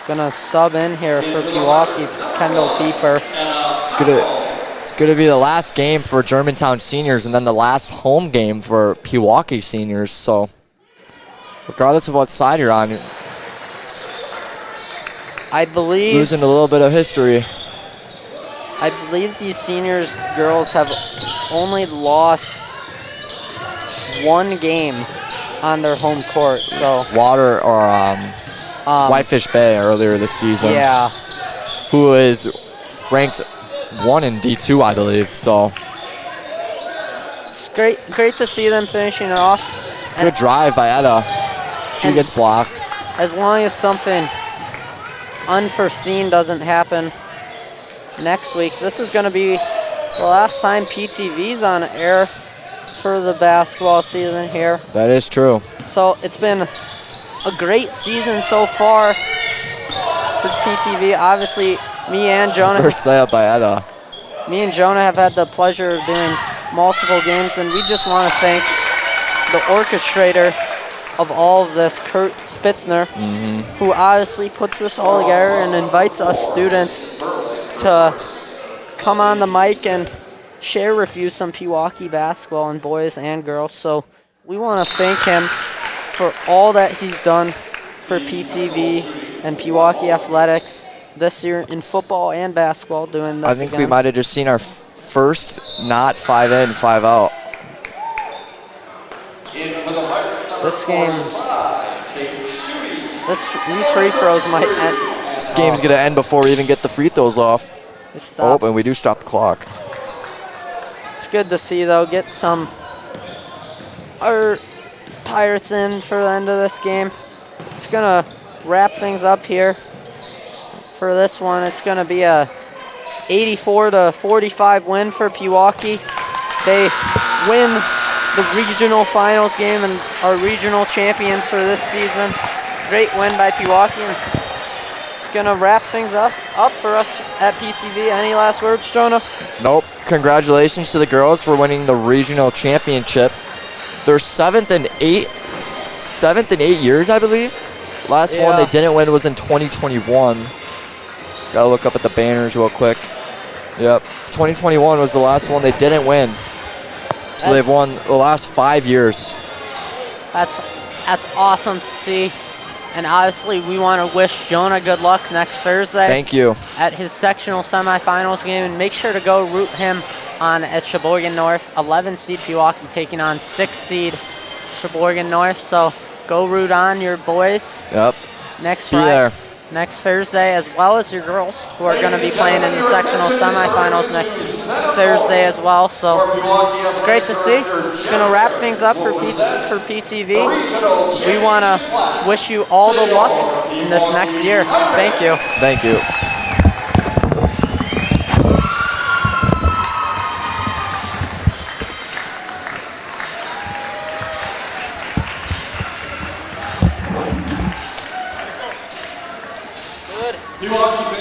gonna sub in here for Pewaukee, Kendall Pieper. It's gonna be the last game for Germantown seniors and then the last home game for Pewaukee seniors. So regardless of what side you're on, I believe losing a little bit of history. I believe these seniors girls have only lost one game on their home court. So Whitefish Bay earlier this season. Yeah. Who is ranked 1 in D2, I believe. So it's great to see them finishing it off. Good drive by Etta. She gets blocked. As long as something unforeseen doesn't happen next week, this is going to be the last time PTV's on air for the basketball season here. That is true. So it's been a great season so far for PTV. Obviously, Me and Jonah. First layup by Etta. Me and Jonah have had the pleasure of doing multiple games, and we just want to thank the orchestrator of all of this, Kurt Spitzner, who honestly puts this all together and invites us students to come on the mic and share with you some Pewaukee basketball in boys and girls. So we want to thank him for all that he's done for PTV and Pewaukee athletics this year in football and basketball doing this I think again. we might have just seen our first not 5 in, 5 out. This game's these free throws might end. This game's going to end before we even get the free throws off. Stop. Oh, and we do stop the clock. It's good to see though. Get some our Pirates in for the end of this game. It's gonna wrap things up here for this one. It's gonna be a 84-45 win for Pewaukee. They win the regional finals game and are regional champions for this season. Great win by Pewaukee. And it's gonna wrap things up for us at PTV. Any last words, Jonah? Nope. Congratulations to the girls for winning the regional championship. They're seventh in 8 years, I believe. Last one they didn't win was in 2021. Gotta look up at the banners real quick. Yep, 2021 was the last one they didn't win. So they've won the last 5 years. That's awesome to see. And obviously, we want to wish Jonah good luck next Thursday. Thank you. At his sectional semifinals game. And make sure to go root him on at Sheboygan North. 11 seed Pewaukee taking on 6 seed Sheboygan North. So go root on your boys. Yep. Next Be Friday. there. Next Thursday, as well as your girls, who are going to be playing in the sectional semifinals next Thursday as well. So it's great to see. It's going to wrap things up for PTV. We want to wish you all the luck in this next year. Thank you. Thank you. Pewaukee